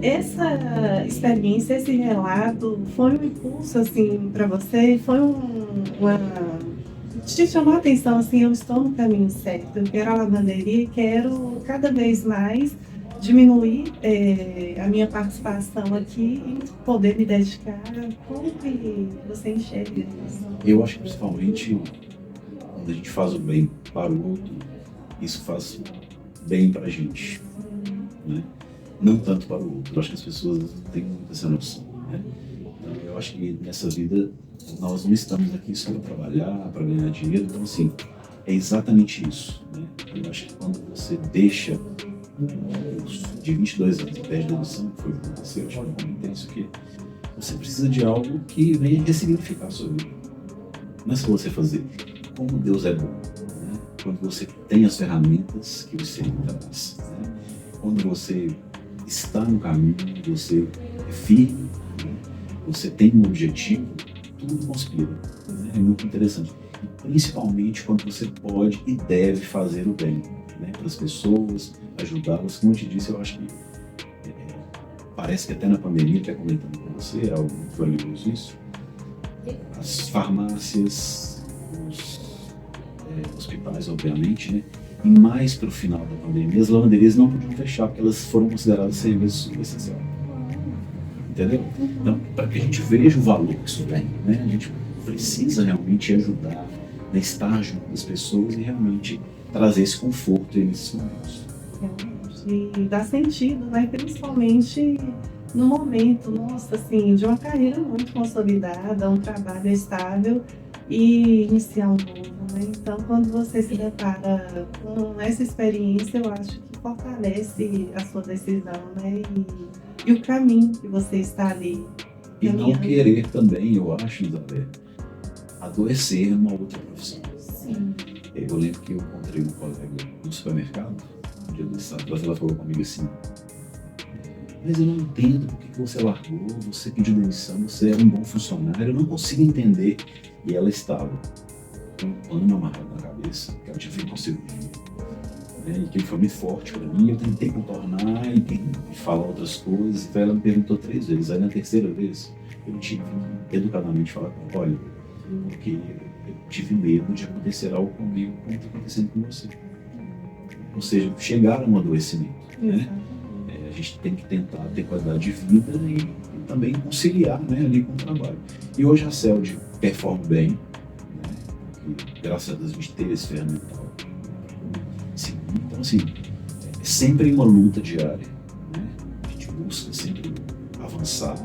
Essa experiência, esse relato, foi um impulso assim para você? Foi uma te chamou a atenção assim, eu estou no caminho certo, eu quero a lavanderia e quero cada vez mais diminuir a minha participação aqui e poder me dedicar. Como que você enxerga isso? Eu acho que principalmente quando a gente faz o bem para o outro, isso faz bem para a gente, né? Não tanto para o outro. Eu acho que as pessoas não têm muito essa noção, né? Então, eu acho que nessa vida nós não estamos aqui só para trabalhar, para ganhar dinheiro. Então, assim, é exatamente isso, né? Eu acho que quando você deixa um curso de 22 anos, pede demissão, que foi o que aconteceu, eu acho que eu comentei isso aqui, você precisa de algo que venha ressignificar a sua vida. Não é só você fazer. Como Deus é bom, né? Quando você tem as ferramentas que você traz, né? Quando você está no caminho, você é firme, né? Você tem um objetivo, tudo conspira, né? É muito interessante. E principalmente quando você pode e deve fazer o bem, né? Para as pessoas, ajudá-las. Como eu te disse, eu acho que parece que até na pandemia, até comentando com você, é algo muito valioso isso. As farmácias, os hospitais, obviamente, né? E mais para o final da pandemia, as lavanderias não podiam fechar, porque elas foram consideradas serviço essencial. Entendeu? Então, para que a gente veja o valor que isso tem, né? A gente precisa realmente ajudar, né? Estar junto das pessoas e realmente trazer esse conforto aí nesses momentos. E dá sentido, né? Principalmente no momento, nossa, assim, de uma carreira muito consolidada, um trabalho estável e iniciar um novo, né? Então, quando você se depara com essa experiência, eu acho que fortalece a sua decisão, né? E o caminho que você está ali E não caminhando. querer também, eu acho, Isabel, adoecer numa outra profissão. Sim. Eu lembro que eu encontrei uma colega no supermercado, um dia desse, ela falou comigo assim, mas eu não entendo por que você largou, você pediu demissão, você era um bom funcionário, eu não consigo entender. E ela estava com um pano amarrado na cabeça, que ela tinha feito uma cirurgia, né? E que foi muito forte para mim, eu tentei contornar e falar outras coisas, então ela me perguntou 3 vezes, aí na terceira vez eu tive educadamente falar com ela, olha, porque eu tive medo de acontecer algo comigo como está acontecendo com você. Ou seja, chegar a um adoecimento, né? A gente tem que tentar ter qualidade de vida e também conciliar, né, ali com o trabalho. E hoje a CELD performa bem, né? E, graças a Deus a gente teve esse ferramental. Sim, então, assim, é sempre uma luta diária, né? A gente busca sempre avançar,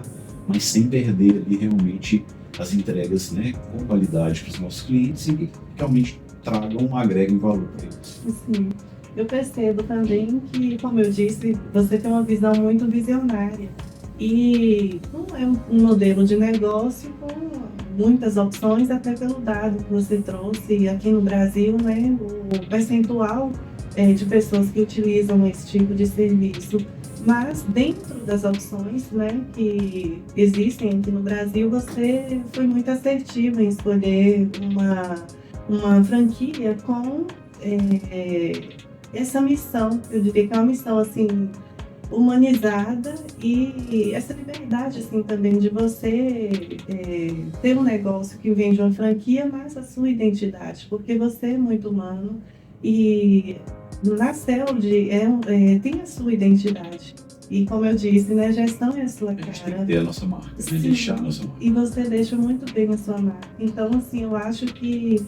mas sem perder ali realmente as entregas, né, com qualidade para os nossos clientes e que realmente tragam, agreguem valor para eles. Sim. Eu percebo também que, como eu disse, você tem uma visão muito visionária e não é um modelo de negócio com muitas opções, até pelo dado que você trouxe aqui no Brasil, né, o percentual de pessoas que utilizam esse tipo de serviço. Mas dentro das opções, né, que existem aqui no Brasil, você foi muito assertiva em escolher uma franquia com essa missão, eu diria que é uma missão assim humanizada e essa liberdade assim também de você ter um negócio que vende uma franquia, mas a sua identidade, porque você é muito humano e na CELD tem a sua identidade. E como eu disse, né, gestão é a sua A gente tem que cara. ter a nossa marca, né? Sim. Deixar a nossa marca. E você deixa muito bem a sua marca. Então, assim, eu acho que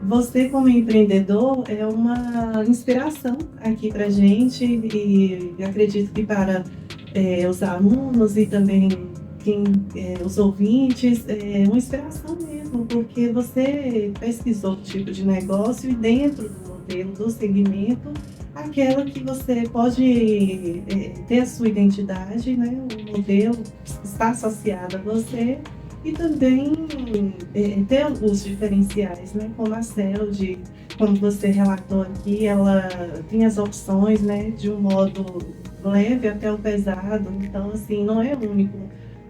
você, como empreendedor, é uma inspiração aqui para gente e acredito que para os alunos e também os ouvintes, é uma inspiração mesmo, porque você pesquisou o tipo de negócio e dentro do modelo, do segmento, aquela que você pode ter a sua identidade, né? O modelo está associado a você e também ter os diferenciais, né? Como a CELD, como você relatou aqui, ela tem as opções, né? De um modo leve até o pesado, então assim, não é o único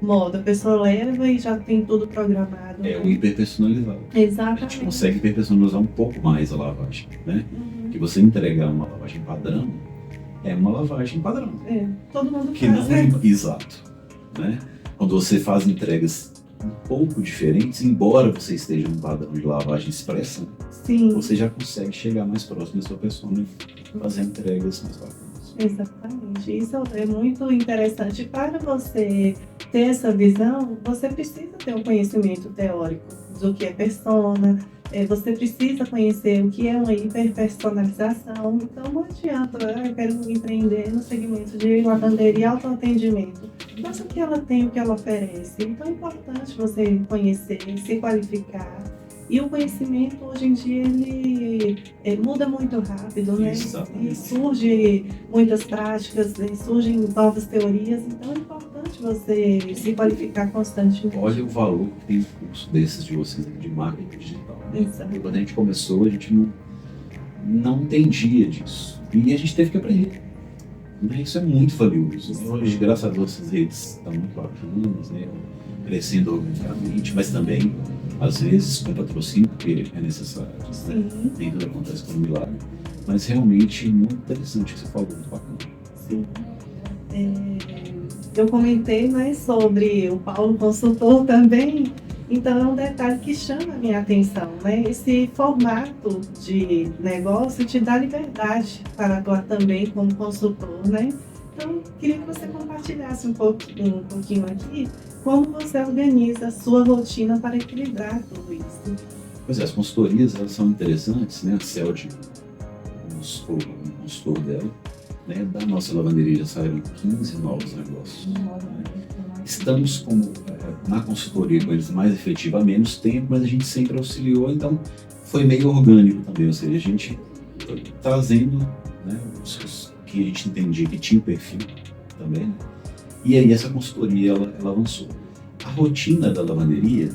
modo, a pessoa leva e já tem tudo programado. É o hiperpersonalizado. Exatamente. A gente consegue hiperpersonalizar um pouco mais a lavagem, né? Que você entregar uma lavagem padrão, é uma lavagem padrão. Todo mundo que faz, não é né? exato, né? Quando você faz entregas um pouco diferentes, embora você esteja num padrão de lavagem expressa, Sim. você já consegue chegar mais próximo da sua persona e fazer entregas mais bacanas. Exatamente. Isso é muito interessante. Para você ter essa visão, você precisa ter um conhecimento teórico do que é persona, você precisa conhecer o que é uma hiperpersonalização. Então, não adianta, eu quero empreender no segmento de lavanderia e autoatendimento. Mas o que ela tem, o que ela oferece? Então, é importante você conhecer, se qualificar. E o conhecimento, hoje em dia, ele muda muito rápido, né? Exatamente. E surgem muitas práticas, surgem novas teorias, então é importante você se qualificar constantemente. Olha o valor que tem um curso desses de vocês, de marketing digital. Exato. Quando a gente começou, a gente não entendia disso. E a gente teve que aprender. Isso é muito valioso. Hoje, graças a Deus, essas redes estão muito bacanas, né? Crescendo organicamente, mas também, às vezes, com patrocínio, porque é necessário. Sim. Né? Nem tudo acontece com um milagre. Mas realmente muito interessante o que você falou, muito bacana. Sim. Eu comentei mais sobre o Paulo consultor também, então é um detalhe que chama a minha atenção, né? Esse formato de negócio te dá liberdade para atuar também como consultor, né? Então, queria que você compartilhasse um pouquinho aqui como você organiza a sua rotina para equilibrar tudo isso. Pois é, as consultorias elas são interessantes, né? A CELD, o consultor dela, né? Da nossa lavanderia já saíram 15 novos negócios. Né? Estamos na consultoria com eles mais efetiva há menos tempo, mas a gente sempre auxiliou, então foi meio orgânico também, ou seja, a gente foi trazendo, né, os que a gente entendia que tinha perfil também, né? E aí essa consultoria ela avançou. A rotina da lavanderia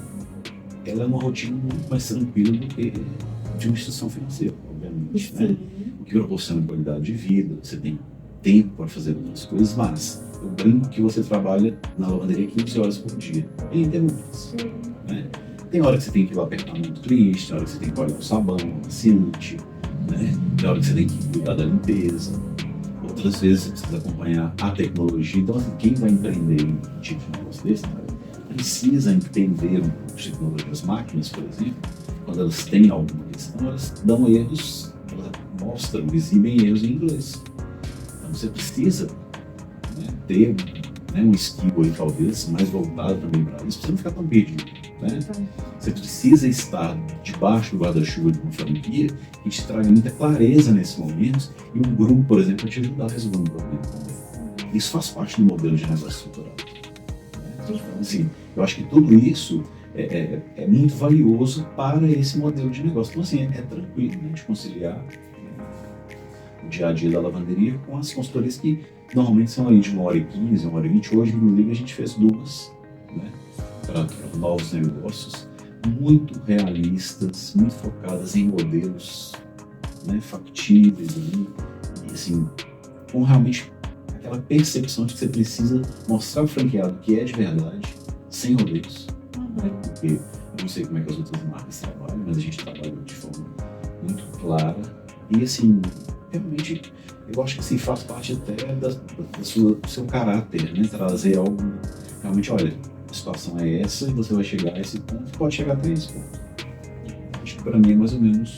ela é uma rotina muito mais tranquila do que de uma instituição financeira, obviamente, né? O que proporciona qualidade de vida, você tem tempo para fazer outras coisas, mas eu brinco que você trabalha na lavanderia 15 horas por dia, ininterruptas, né? Tem hora que você tem que ir lá apertar muito cliente, tem hora que você tem que olhar o sabão, o paciente, né? Tem hora que você tem que cuidar da limpeza, outras vezes você precisa acompanhar a tecnologia. Então, assim, quem vai empreender em um tipo de negócio desse, cara, precisa entender um pouco de tecnologia. As máquinas, por exemplo, quando elas têm alguma questão, elas dão erros, elas mostram, exibem erros em inglês. Então você precisa, né, ter, né, um skill aí, talvez mais voltado também para isso, para você não ficar tão perdido, né? Você precisa estar debaixo do guarda-chuva de uma franquia que te traga muita clareza nesses momentos e um grupo, por exemplo, para te ajudar a resolver um problema também. Isso faz parte do modelo de negócio estruturado. Então, assim, eu acho que tudo isso é muito valioso para esse modelo de negócio. Então, assim, é tranquilo, né, de conciliar o dia a dia da lavanderia com as consultorias que normalmente são aí de 1h15, 1h20. Hoje, inclusive, a gente fez 2, né, para novos negócios, muito realistas, muito focadas em modelos, né, factíveis, né, e assim, com realmente aquela percepção de que você precisa mostrar ao franqueado que é de verdade, sem rodeios. Né? Porque eu não sei como é que as outras marcas trabalham, mas a gente trabalha de forma muito clara. E assim, realmente, eu acho que assim, faz parte até do seu caráter, né? Trazer algo, realmente, olha, a situação é essa e você vai chegar a esse ponto, pode chegar até esse ponto. Acho que para mim é mais ou menos.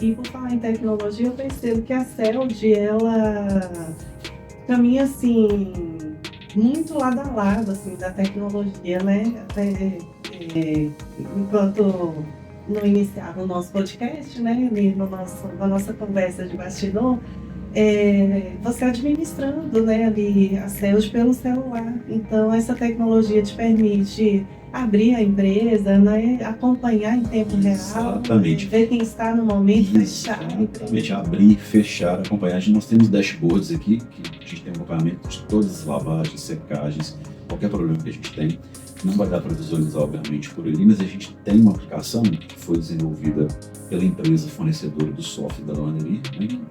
E por falar em tecnologia, eu percebo que a CELD, ela caminha assim, muito lado a lado assim, da tecnologia, né? Até, enquanto não iniciava o nosso podcast, né? Ali no na nossa conversa de bastidor, você administrando, né, ali a saúde pelo celular. Então, essa tecnologia te permite abrir a empresa, né, acompanhar em tempo real, Exatamente. ver quem está no momento, fechar. Exatamente, abrir, fechar, acompanhar. Nós temos dashboards aqui, que a gente tem um acompanhamento de todas as lavagens, secagens, qualquer problema que a gente tem. Não vai dar para visualizar, obviamente, por ali, mas a gente tem uma aplicação que foi desenvolvida pela empresa fornecedora do software da lavanderia, né, que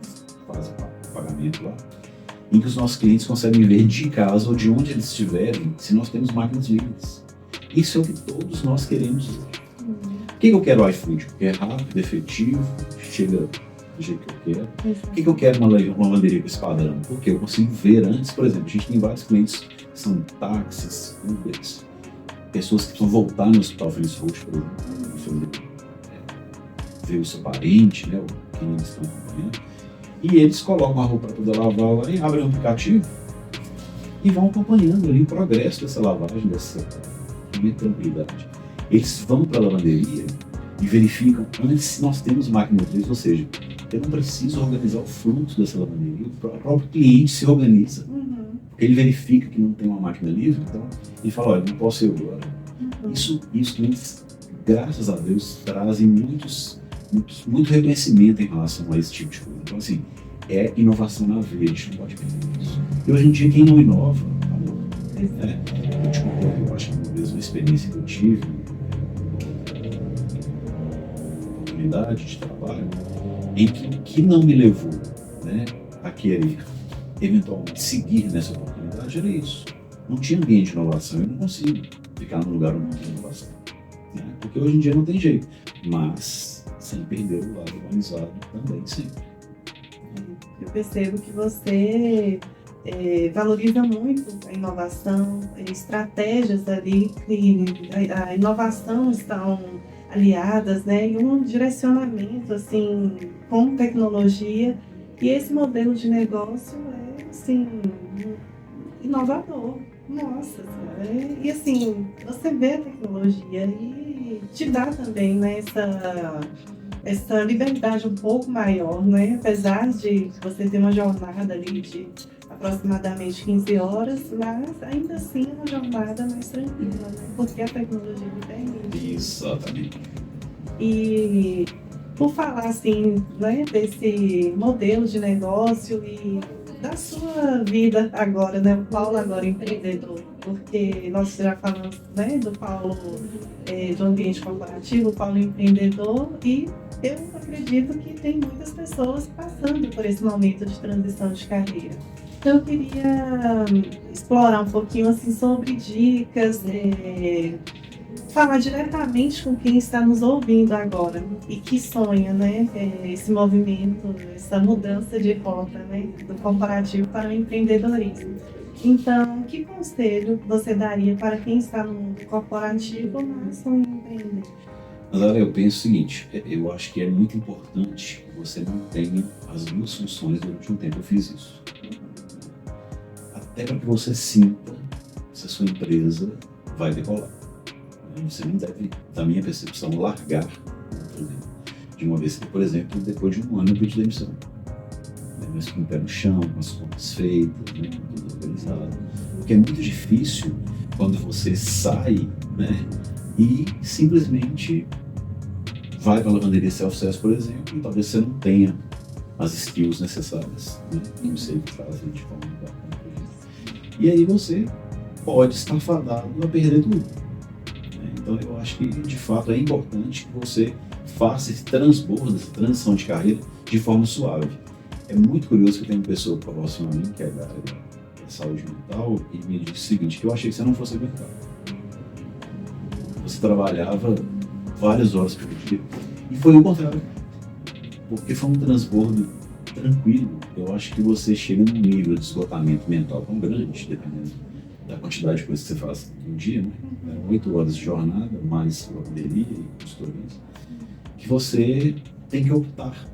faz o pagamento lá, em que os nossos clientes conseguem ver de casa ou de onde eles estiverem, se nós temos máquinas livres. Isso é o que todos nós queremos hoje. Por que eu quero o iFood? Porque é rápido, efetivo, chega do jeito que eu quero. Por que eu quero uma lavanderia com esse padrão? Porque eu consigo ver antes, por exemplo, a gente tem vários clientes que são táxis, Ubers, pessoas que precisam voltar no hospital Feliz Roxo, por exemplo, ver o seu parente, né, o que eles estão acompanhando, e eles colocam a roupa para poder lavar lá e abrem um aplicativo e vão acompanhando ali o progresso dessa lavagem, dessa tranquilidade. Eles vão para a lavanderia e verificam antes se nós temos máquinas livres, ou seja, eu não preciso organizar o fluxo dessa lavanderia, o próprio cliente se organiza. Ele verifica que não tem uma máquina livre, então ele fala, olha, não posso ir agora. Isso graças a Deus, trazem muito reconhecimento em relação a esse tipo de coisa. Então, assim, é inovação na veia, a gente não pode perder isso. E hoje em dia, quem não inova, eu acho que uma vez uma experiência que eu tive, oportunidade de trabalho, em que não me levou, né, a querer eventualmente seguir nessa oportunidade, era isso. Não tinha ambiente de inovação, eu não consigo ficar num lugar onde não tem inovação. Né? Porque hoje em dia não tem jeito, mas sem perder o lado organizado também sempre. Eu percebo que você valoriza muito a inovação, estratégias ali, que a inovação estão aliadas, né, e um direcionamento assim, com tecnologia, e esse modelo de negócio é assim, inovador. Nossa Senhora, e assim, você vê a tecnologia e te dá também, né, essa liberdade um pouco maior, né? Apesar de você ter uma jornada ali de aproximadamente 15 horas, mas ainda assim é uma jornada mais tranquila, né? Porque a tecnologia me permite. Exatamente. E por falar assim, né, desse modelo de negócio e da sua vida agora, né? O Paulo agora empreendedor, porque nós já falamos, né, do Paulo do ambiente corporativo, o Paulo empreendedor, e eu acredito que tem muitas pessoas passando por esse momento de transição de carreira. Então eu queria explorar um pouquinho assim sobre dicas, falar diretamente com quem está nos ouvindo agora e que sonha, né, esse movimento, essa mudança de rota, né, do corporativo para o empreendedorismo. Então, que conselho você daria para quem está no mundo corporativo, mas sonha em empreender? Mas eu penso o seguinte, eu acho que é muito importante que você mantenha as duas funções durante um tempo. Eu fiz isso. Até para que você sinta se a sua empresa vai decolar. Você não deve, da minha percepção, largar, por exemplo, de uma vez que, por exemplo, depois de um ano eu pedi demissão. Mas com o pé no chão, com as contas feitas, né, com tudo organizado. Porque é muito difícil quando você sai, né, e simplesmente vai para a lavanderia self-service, por exemplo, e talvez você não tenha as skills necessárias, né, que você faz de forma bacana. E aí você pode estar fadado a perder tudo. Então eu acho que de fato é importante que você faça esse transbordo, essa transição de carreira de forma suave. É muito curioso que tem uma pessoa próxima a mim, que é da área da saúde mental, e me disse o seguinte, que eu achei que você não fosse aguentar. Você trabalhava várias horas por dia. E foi o contrário. Porque foi um transbordo tranquilo. Eu acho que você chega num nível de esgotamento mental tão grande, dependendo da quantidade de coisas que você faz no dia, né? 8 horas de jornada, mais lavanderia e consultorias, que você tem que optar,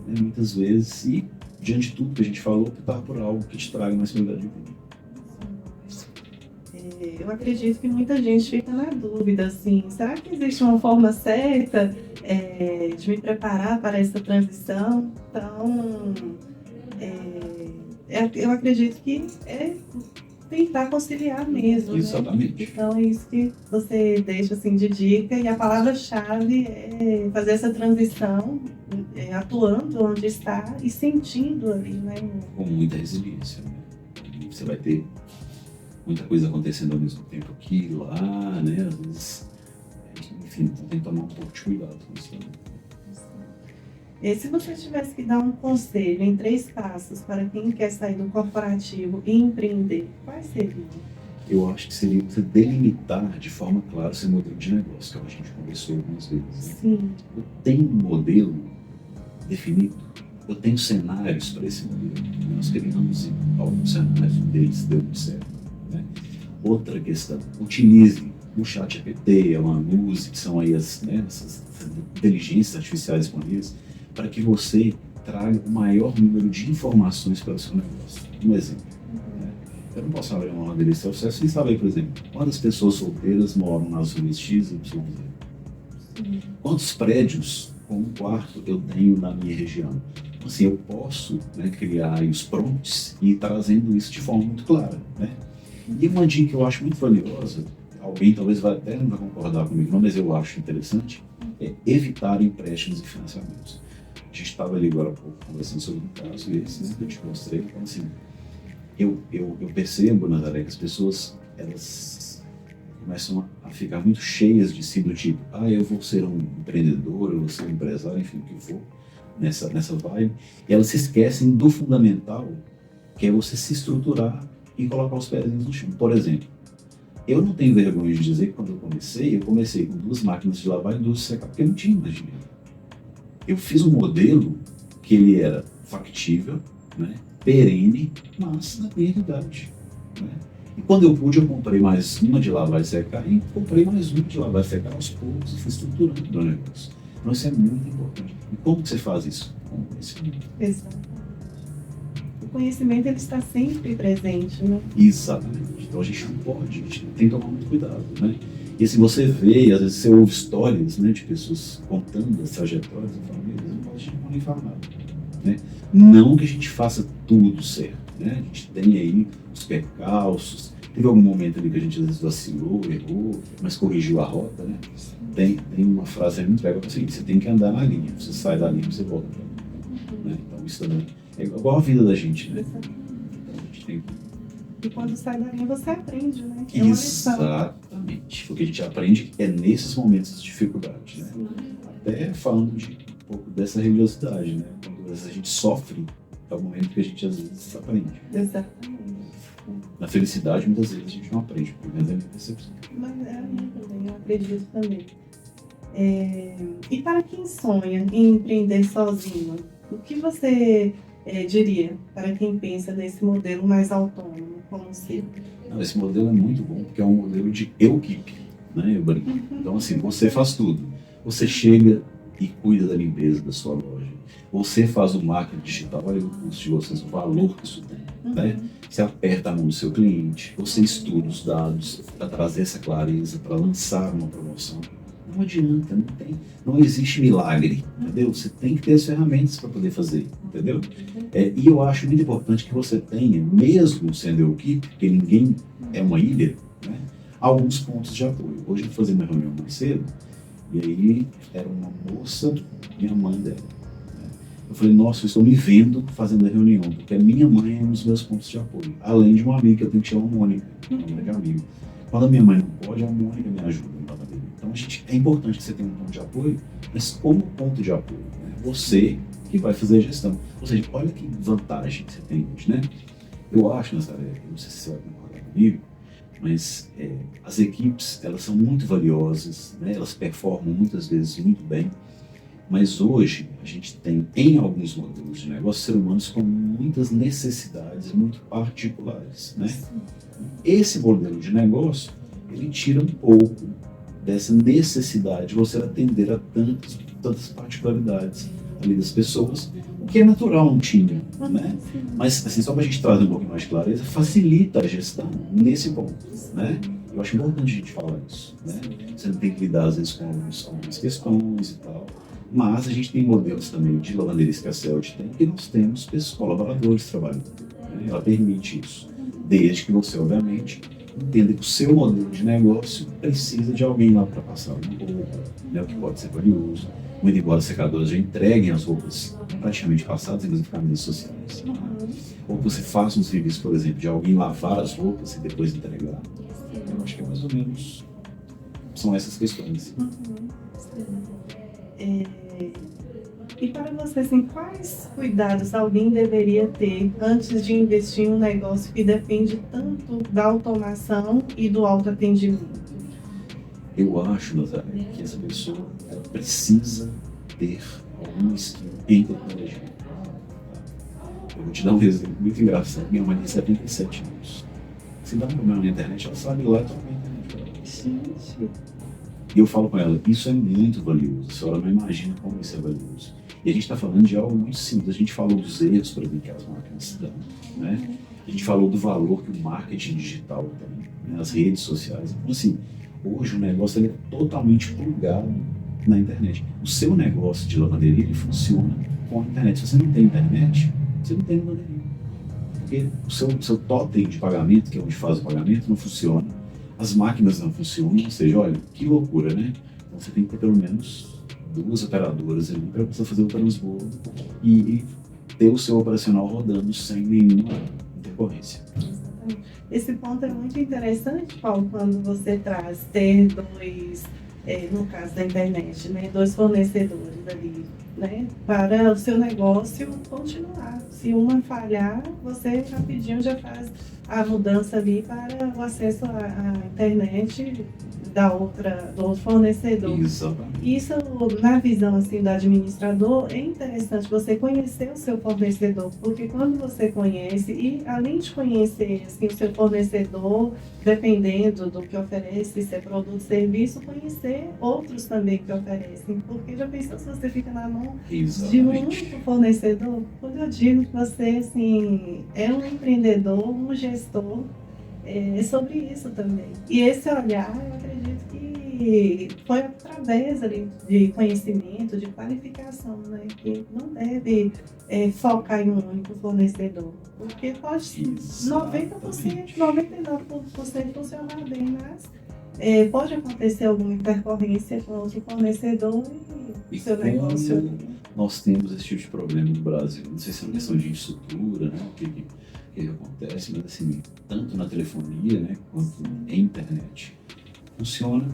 né, muitas vezes, e diante de tudo que a gente falou, optar por algo que te traga mais qualidade de vida. Eu acredito que muita gente fica na dúvida, assim, será que existe uma forma certa de me preparar para essa transição? Então, eu acredito que é tentar conciliar mesmo, né? Exatamente. Então é isso que você deixa assim de dica, e a palavra-chave é fazer essa transição, atuando onde está e sentindo ali, né? Com muita resiliência, né? E você vai ter muita coisa acontecendo ao mesmo tempo aqui, lá, né? Às vezes, enfim, então tem que tomar um pouco de cuidado com isso também. Se você tivesse que dar um conselho em 3 passos para quem quer sair do corporativo e empreender, quais seriam? Eu acho que seria você delimitar de forma clara seu modelo de negócio, que a gente conversou algumas vezes. Né? Sim. Eu tenho um modelo definido, eu tenho cenários para esse modelo. Nós criamos alguns cenários, um deles deu muito certo. Né? Outra questão, utilize o ChatGPT, a Manuse, que são aí essas inteligências artificiais disponíveis, para que você traga o maior número de informações para o seu negócio. Um exemplo. Né? Eu não posso abrir uma roda de processo sem saber, por exemplo, quantas pessoas solteiras moram nas ruas X, Y, Z. Quantos prédios com um quarto eu tenho na minha região. Assim, eu posso, né, criar os prompts e ir trazendo isso de forma muito clara. Né? E uma dica que eu acho muito valiosa, alguém talvez até não vai concordar comigo, não, mas eu acho interessante, é evitar empréstimos e financiamentos. A gente estava ali agora há pouco conversando sobre um caso esse, né, que eu te mostrei. Então, assim, eu percebo, Nazaré, que as pessoas elas começam a ficar muito cheias de si, do tipo, eu vou ser um empreendedor, eu vou ser um empresário, enfim, o que for, nessa vibe, e elas se esquecem do fundamental, que é você se estruturar e colocar os pezinhos no chão. Por exemplo, eu não tenho vergonha de dizer que quando eu comecei com 2 máquinas de lavar e 2 de secar, porque eu não tinha mais dinheiro. Eu fiz um modelo que ele era factível, né, perene, mas na minha realidade. Né? E quando eu pude, eu comprei mais uma de lavar e secar e comprei mais uma de lavar e secar aos poucos e fui estruturando o negócio. Então isso é muito importante. E como que você faz isso? Com conhecimento. Exatamente. O conhecimento ele está sempre presente, né? Exatamente. Então a gente não pode, a gente tem que tomar muito cuidado, né? E se você vê, às vezes você ouve histórias, né, de pessoas contando as trajetórias da família, a gente não pode falar nada. Né? Não que a gente faça tudo certo, né? A gente tem aí os percalços, teve algum momento ali que a gente às vezes vacilou, errou, mas corrigiu a rota, né? Tem uma frase muito legal que é o seguinte: você tem que andar na linha, você sai da linha, você volta pra linha. Né? Então isso também é igual a vida da gente, né? Então a gente tem que... E quando sai da linha você aprende, né? É uma lição. Exatamente. O que a gente aprende é nesses momentos de dificuldade, né? Até falando de um pouco dessa religiosidade, né? Quando às vezes a gente sofre, é o momento que a gente às vezes aprende. Exatamente. Na felicidade, muitas vezes a gente não aprende, pelo menos é a minha percepção. Mas é a minha também, eu acredito também. E para quem sonha em empreender sozinho, o que você diria para quem pensa nesse modelo mais autônomo, como o seu? Não, esse modelo é muito bom, porque é um modelo de equipe, né? Eu brinco. Então, assim, você faz tudo. Você chega e cuida da limpeza da sua loja. Você faz o marketing digital, olha o custo de vocês, o valor que isso tem. Né? Você aperta a mão do seu cliente, você estuda os dados para trazer essa clareza, para lançar uma promoção. Não adianta, não existe milagre, entendeu? Você tem que ter as ferramentas para poder fazer, entendeu? E eu acho muito importante que você tenha, mesmo sendo equipe, porque ninguém é uma ilha, né, alguns pontos de apoio. Hoje eu fui fazer uma reunião mais cedo, e aí era uma moça e a mãe dela. Né? Eu falei, nossa, eu estou me vendo fazendo a reunião, porque a minha mãe é um dos meus pontos de apoio. Além de uma amiga que eu tenho que chamar a Mônica, uma Mônica amiga. Quando a minha mãe não pode, a Mônica me ajuda. Então, é importante que você tenha um ponto de apoio, mas como ponto de apoio, né? Você que vai fazer a gestão. Ou seja, olha que vantagem que você tem hoje, né? Eu acho, Nazaré, não sei se você vai concordar comigo, mas as equipes, elas são muito valiosas, né? Elas performam muitas vezes muito bem, mas hoje a gente tem, em alguns modelos de negócio, seres humanos com muitas necessidades muito particulares, né? Esse modelo de negócio, ele tira um pouco dessa necessidade de você atender a tantas particularidades ali das pessoas, o que é natural num time, né? Sim. Mas, assim, só para a gente trazer um pouquinho mais de clareza, facilita a gestão nesse ponto, né? Eu acho importante a gente falar isso, né? Você não tem que lidar, às vezes, com algumas questões e tal, mas a gente tem modelos também de lavanderias que a CELT tem, que nós temos colaboradores trabalhando, né? Ela permite isso, desde que você, obviamente, entenda que o seu modelo de negócio precisa de alguém lá para passar uma roupa, né? O que pode ser valioso. Muito embora as secadoras já entreguem as roupas praticamente passadas, inclusive camisas sociais. Ou você faça um serviço, por exemplo, de alguém lavar as roupas e depois entregar. Eu acho que é mais ou menos são essas questões. E para você, assim, quais cuidados alguém deveria ter antes de investir em um negócio que depende tanto da automação e do autoatendimento? Eu acho, Nazaré, que essa pessoa ela precisa ter algum skill em tecnologia. Eu vou te dar um exemplo muito engraçado. Minha mãe tem 77 anos. Se dá um problema na internet, ela sabe lá e troca a internet para ela. Gente. E eu falo com ela, isso é muito valioso. A senhora não imagina como isso é valioso. E a gente está falando de algo muito simples. A gente falou dos erros, por exemplo, que as máquinas dão, né? A gente falou do valor que o marketing digital tem, né? As redes sociais. Então, assim, hoje o negócio ele é totalmente plugado na internet. O seu negócio de lavanderia ele funciona com a internet. Se você não tem internet, você não tem lavanderia. Porque o seu totem de pagamento, que é onde faz o pagamento, não funciona. As máquinas não funcionam. Ou seja, olha, que loucura, né? Então você tem que ter pelo menos 2 operadoras ali para você fazer o transbordo e ter o seu operacional rodando sem nenhuma intercorrência. Esse ponto é muito interessante, Paulo, quando você traz ter dois, no caso da internet, né, 2 fornecedores ali, né, para o seu negócio continuar. Se uma falhar, você rapidinho já faz a mudança ali para o acesso à internet do outro fornecedor. Exatamente. Isso, na visão assim, do administrador, é interessante você conhecer o seu fornecedor, porque quando você conhece, e além de conhecer assim, o seu fornecedor, dependendo do que oferece, se é produto ou serviço, conhecer outros também que oferecem, porque já pensou se você fica na mão de um único fornecedor? Quando eu digo que você assim, é um empreendedor, um gestor, é sobre isso também. E esse olhar, eu acredito que foi através ali de conhecimento, de qualificação, né? Que não deve focar em um único fornecedor. Porque pode 90%, 99% funcionar bem, mas pode acontecer alguma intercorrência com outro fornecedor e o seu negócio. Nós temos esse tipo de problema no Brasil. Não sei se é uma questão de estrutura, né? O que acontece, mas assim, tanto na telefonia, né, quanto em internet, funciona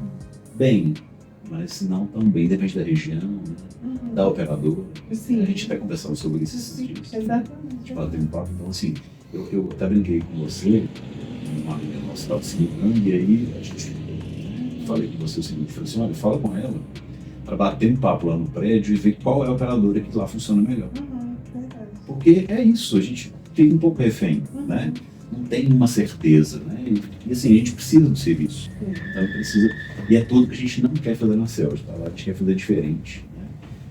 bem, mas não tão bem, depende da região, né, da operadora. Sim. A gente até conversava sobre isso esses dias. Exatamente. De bater um papo. Então, assim, eu até brinquei com você, uma amiga nossa estava se ligando, e aí a gente falei com você o seguinte, falei assim, olha, fala com ela para bater um papo lá no prédio e ver qual é a operadora que lá funciona melhor. Verdade. Porque é isso, a gente fica um pouco refém, né? Não tem uma certeza, né? E assim, a gente precisa do serviço. Então precisa, e é tudo que a gente não quer fazer na CELT, tá? A gente quer fazer diferente, né?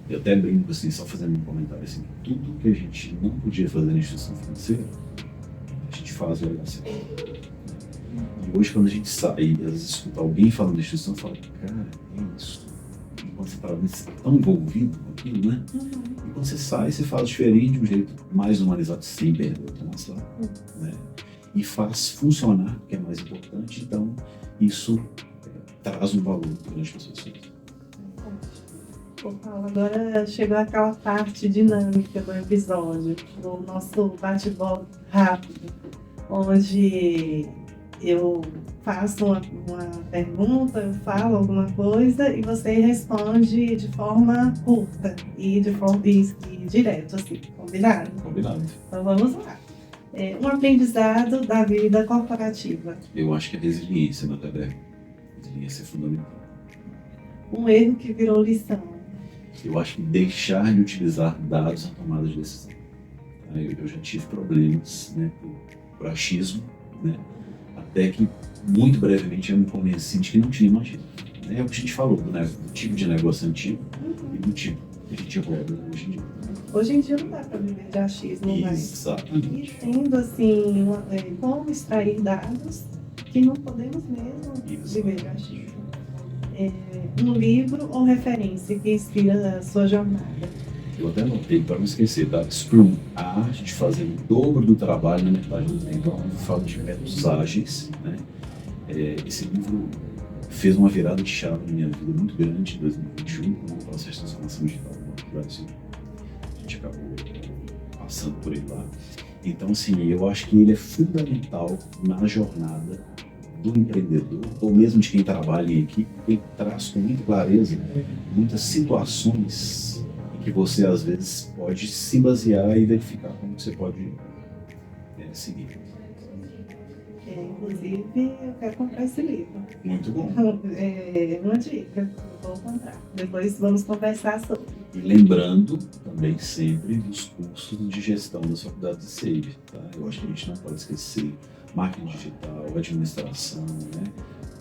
Eu até brinco assim, só fazendo um comentário assim, tudo que a gente não podia fazer na instituição financeira, a gente faz o LHC. E hoje quando a gente sai e às vezes escuta alguém falando da instituição, fala, cara, é isso. E quando você está tão envolvido com aquilo, né? E quando você sai, você faz diferente, de um jeito mais humanizado, sem perder o tom, né? E faz funcionar, que é mais importante. Então, isso traz um valor grande para as pessoas. Paulo, agora chegou aquela parte dinâmica do episódio, do nosso bate-bola rápido, onde eu faço uma pergunta, eu falo alguma coisa e você responde de forma curta e de forma direto, assim, combinado? Combinado. Então vamos lá. Um aprendizado da vida corporativa. Eu acho que a resiliência, na verdade, resiliência é fundamental. Um erro que virou lição. Eu acho que deixar de utilizar dados na tomada de decisão. Eu já tive problemas, né, por achismo, né, até que muito brevemente eu me convenci de que não tinha imagina. É o que a gente falou do tipo de negócio antigo e do tipo A gente roda hoje em dia. Hoje em dia não dá para viver de achismo, mas Exatamente. e tendo assim, como extrair dados que não podemos mesmo viver de achismo. Um livro ou referência que inspira a sua jornada. Eu até anotei, para não esquecer, tá? Scrum, a arte de fazer o dobro do trabalho na metade do tempo. É um livro que fala de métodos ágeis, né? Esse livro fez uma virada de chave na minha vida muito grande em 2021, com o processo de transformação digital no Brasil. A gente acabou passando por ele lá. Então, assim, eu acho que ele é fundamental na jornada do empreendedor, ou mesmo de quem trabalha em equipe, ele traz com muita clareza muitas situações em que você, às vezes, pode se basear e verificar como você pode seguir. Inclusive, eu quero comprar esse livro. Muito bom. Uma dica, eu vou comprar. Depois vamos conversar sobre. E lembrando também sempre dos cursos de gestão das faculdades de SEIB, tá? Eu acho que a gente não pode esquecer marketing digital, administração, né?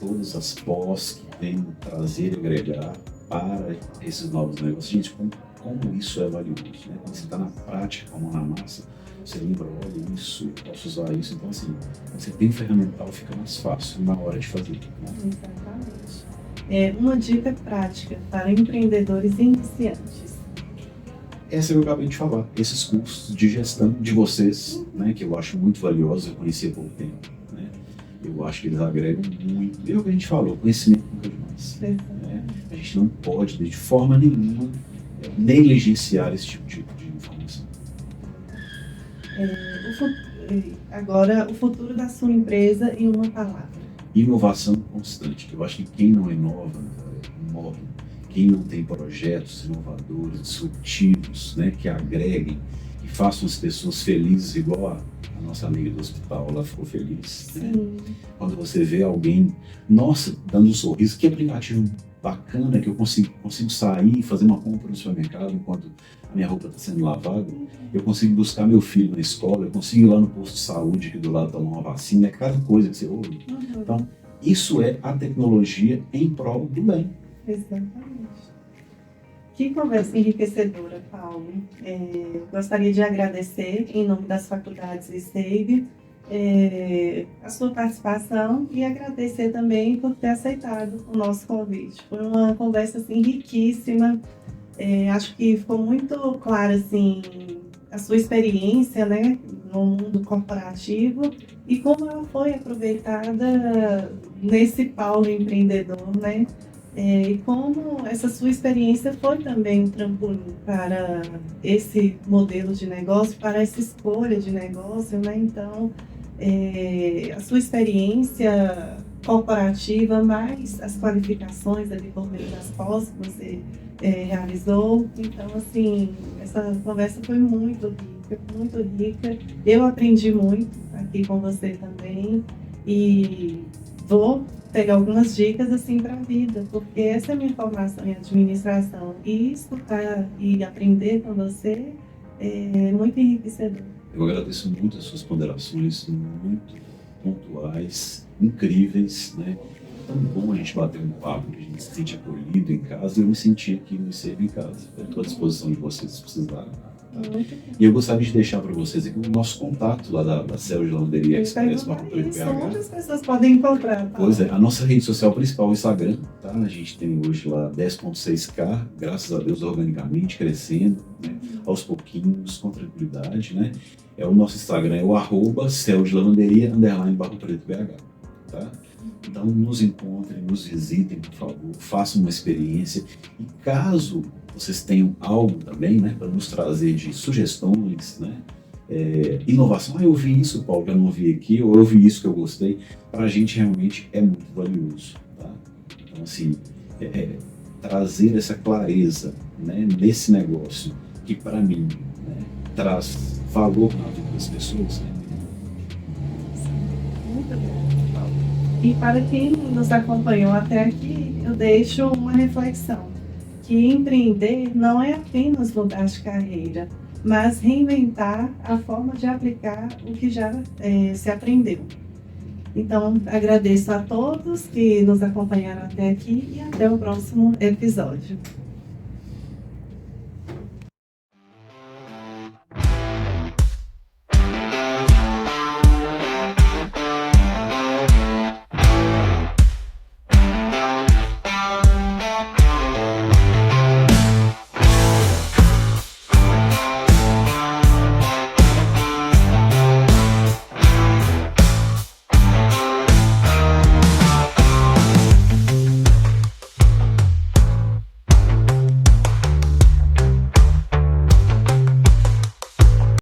Todas as pós que vêm trazer e agregar para esses novos negócios. Gente, como isso é valioso, né? Quando você está na prática, com a mão na massa, você lembra, olha isso, eu posso usar isso. Então, assim, quando você tem ferramental, fica mais fácil na hora de fazer. Né? Exatamente. Uma dica prática para empreendedores iniciantes. Essa eu acabei de falar, esses cursos de gestão de vocês, né, que eu acho muito valiosos, eu conheci há pouco tempo, né? Eu acho que eles agregam muito. É o que a gente falou, conhecimento nunca demais. Né? A gente não pode, de forma nenhuma, negligenciar esse tipo de informação. Agora, o futuro da sua empresa em uma palavra. Inovação constante. Eu acho que quem não inova, morre. Quem não tem projetos inovadores, disruptivos, né, que agreguem e façam as pessoas felizes, igual a nossa amiga do hospital, ela ficou feliz. Né? Quando você vê alguém, nossa, dando um sorriso, que aplicativo bacana que eu consigo sair e fazer uma compra no supermercado enquanto a minha roupa está sendo lavada, eu consigo buscar meu filho na escola, eu consigo ir lá no posto de saúde aqui do lado tomar uma vacina, é cada coisa que você ouve. Então, isso é a tecnologia em prol do bem. Exatamente. Que conversa enriquecedora, Paulo. Gostaria de agradecer, em nome das faculdades SEIB, a sua participação e agradecer também por ter aceitado o nosso convite. Foi uma conversa assim, riquíssima. Acho que ficou muito clara assim, a sua experiência, né, no mundo corporativo e como ela foi aproveitada nesse Paulo empreendedor, né? E como essa sua experiência foi também um trampolim para esse modelo de negócio, para essa escolha de negócio, né? Então, a sua experiência corporativa, mais as qualificações ali por meio das pós que você realizou. Então, assim, essa conversa foi muito rica. Eu aprendi muito aqui com você também e vou pegar algumas dicas assim para a vida, porque essa é a minha formação em administração e escutar e aprender com você é muito enriquecedor. Eu agradeço muito as suas ponderações, muito pontuais, incríveis, né? Tão bom a gente bater um papo, que a gente se sente acolhido em casa, e eu me senti aqui no ICEB em casa. Eu estou à disposição de vocês se precisarem. E eu gostaria de deixar para vocês aqui o nosso contato lá da Céu de Lavanderia Express, onde as pessoas podem encontrar. Tá? Pois é, a nossa rede social principal é o Instagram, tá? A gente tem hoje lá 10.6K, graças a Deus, organicamente, crescendo, né? Aos pouquinhos, com tranquilidade, né? O nosso Instagram é o @Céu de Lavanderia _Barro Preto BH, tá? Então nos encontrem, nos visitem, por favor, façam uma experiência e caso vocês tenham algo também, né, para nos trazer de sugestões, né, inovação, eu vi isso, Paulo, que eu não vi aqui, ou eu vi isso que eu gostei, para a gente realmente é muito valioso, tá? Então, assim, trazer essa clareza, né, nesse negócio, que para mim, né, traz valor na vida das pessoas, né? Muito bem, Paulo. E para quem nos acompanhou até aqui, eu deixo uma reflexão. Que empreender não é apenas mudar de carreira, mas reinventar a forma de aplicar o que já se aprendeu. Então, agradeço a todos que nos acompanharam até aqui e até o próximo episódio.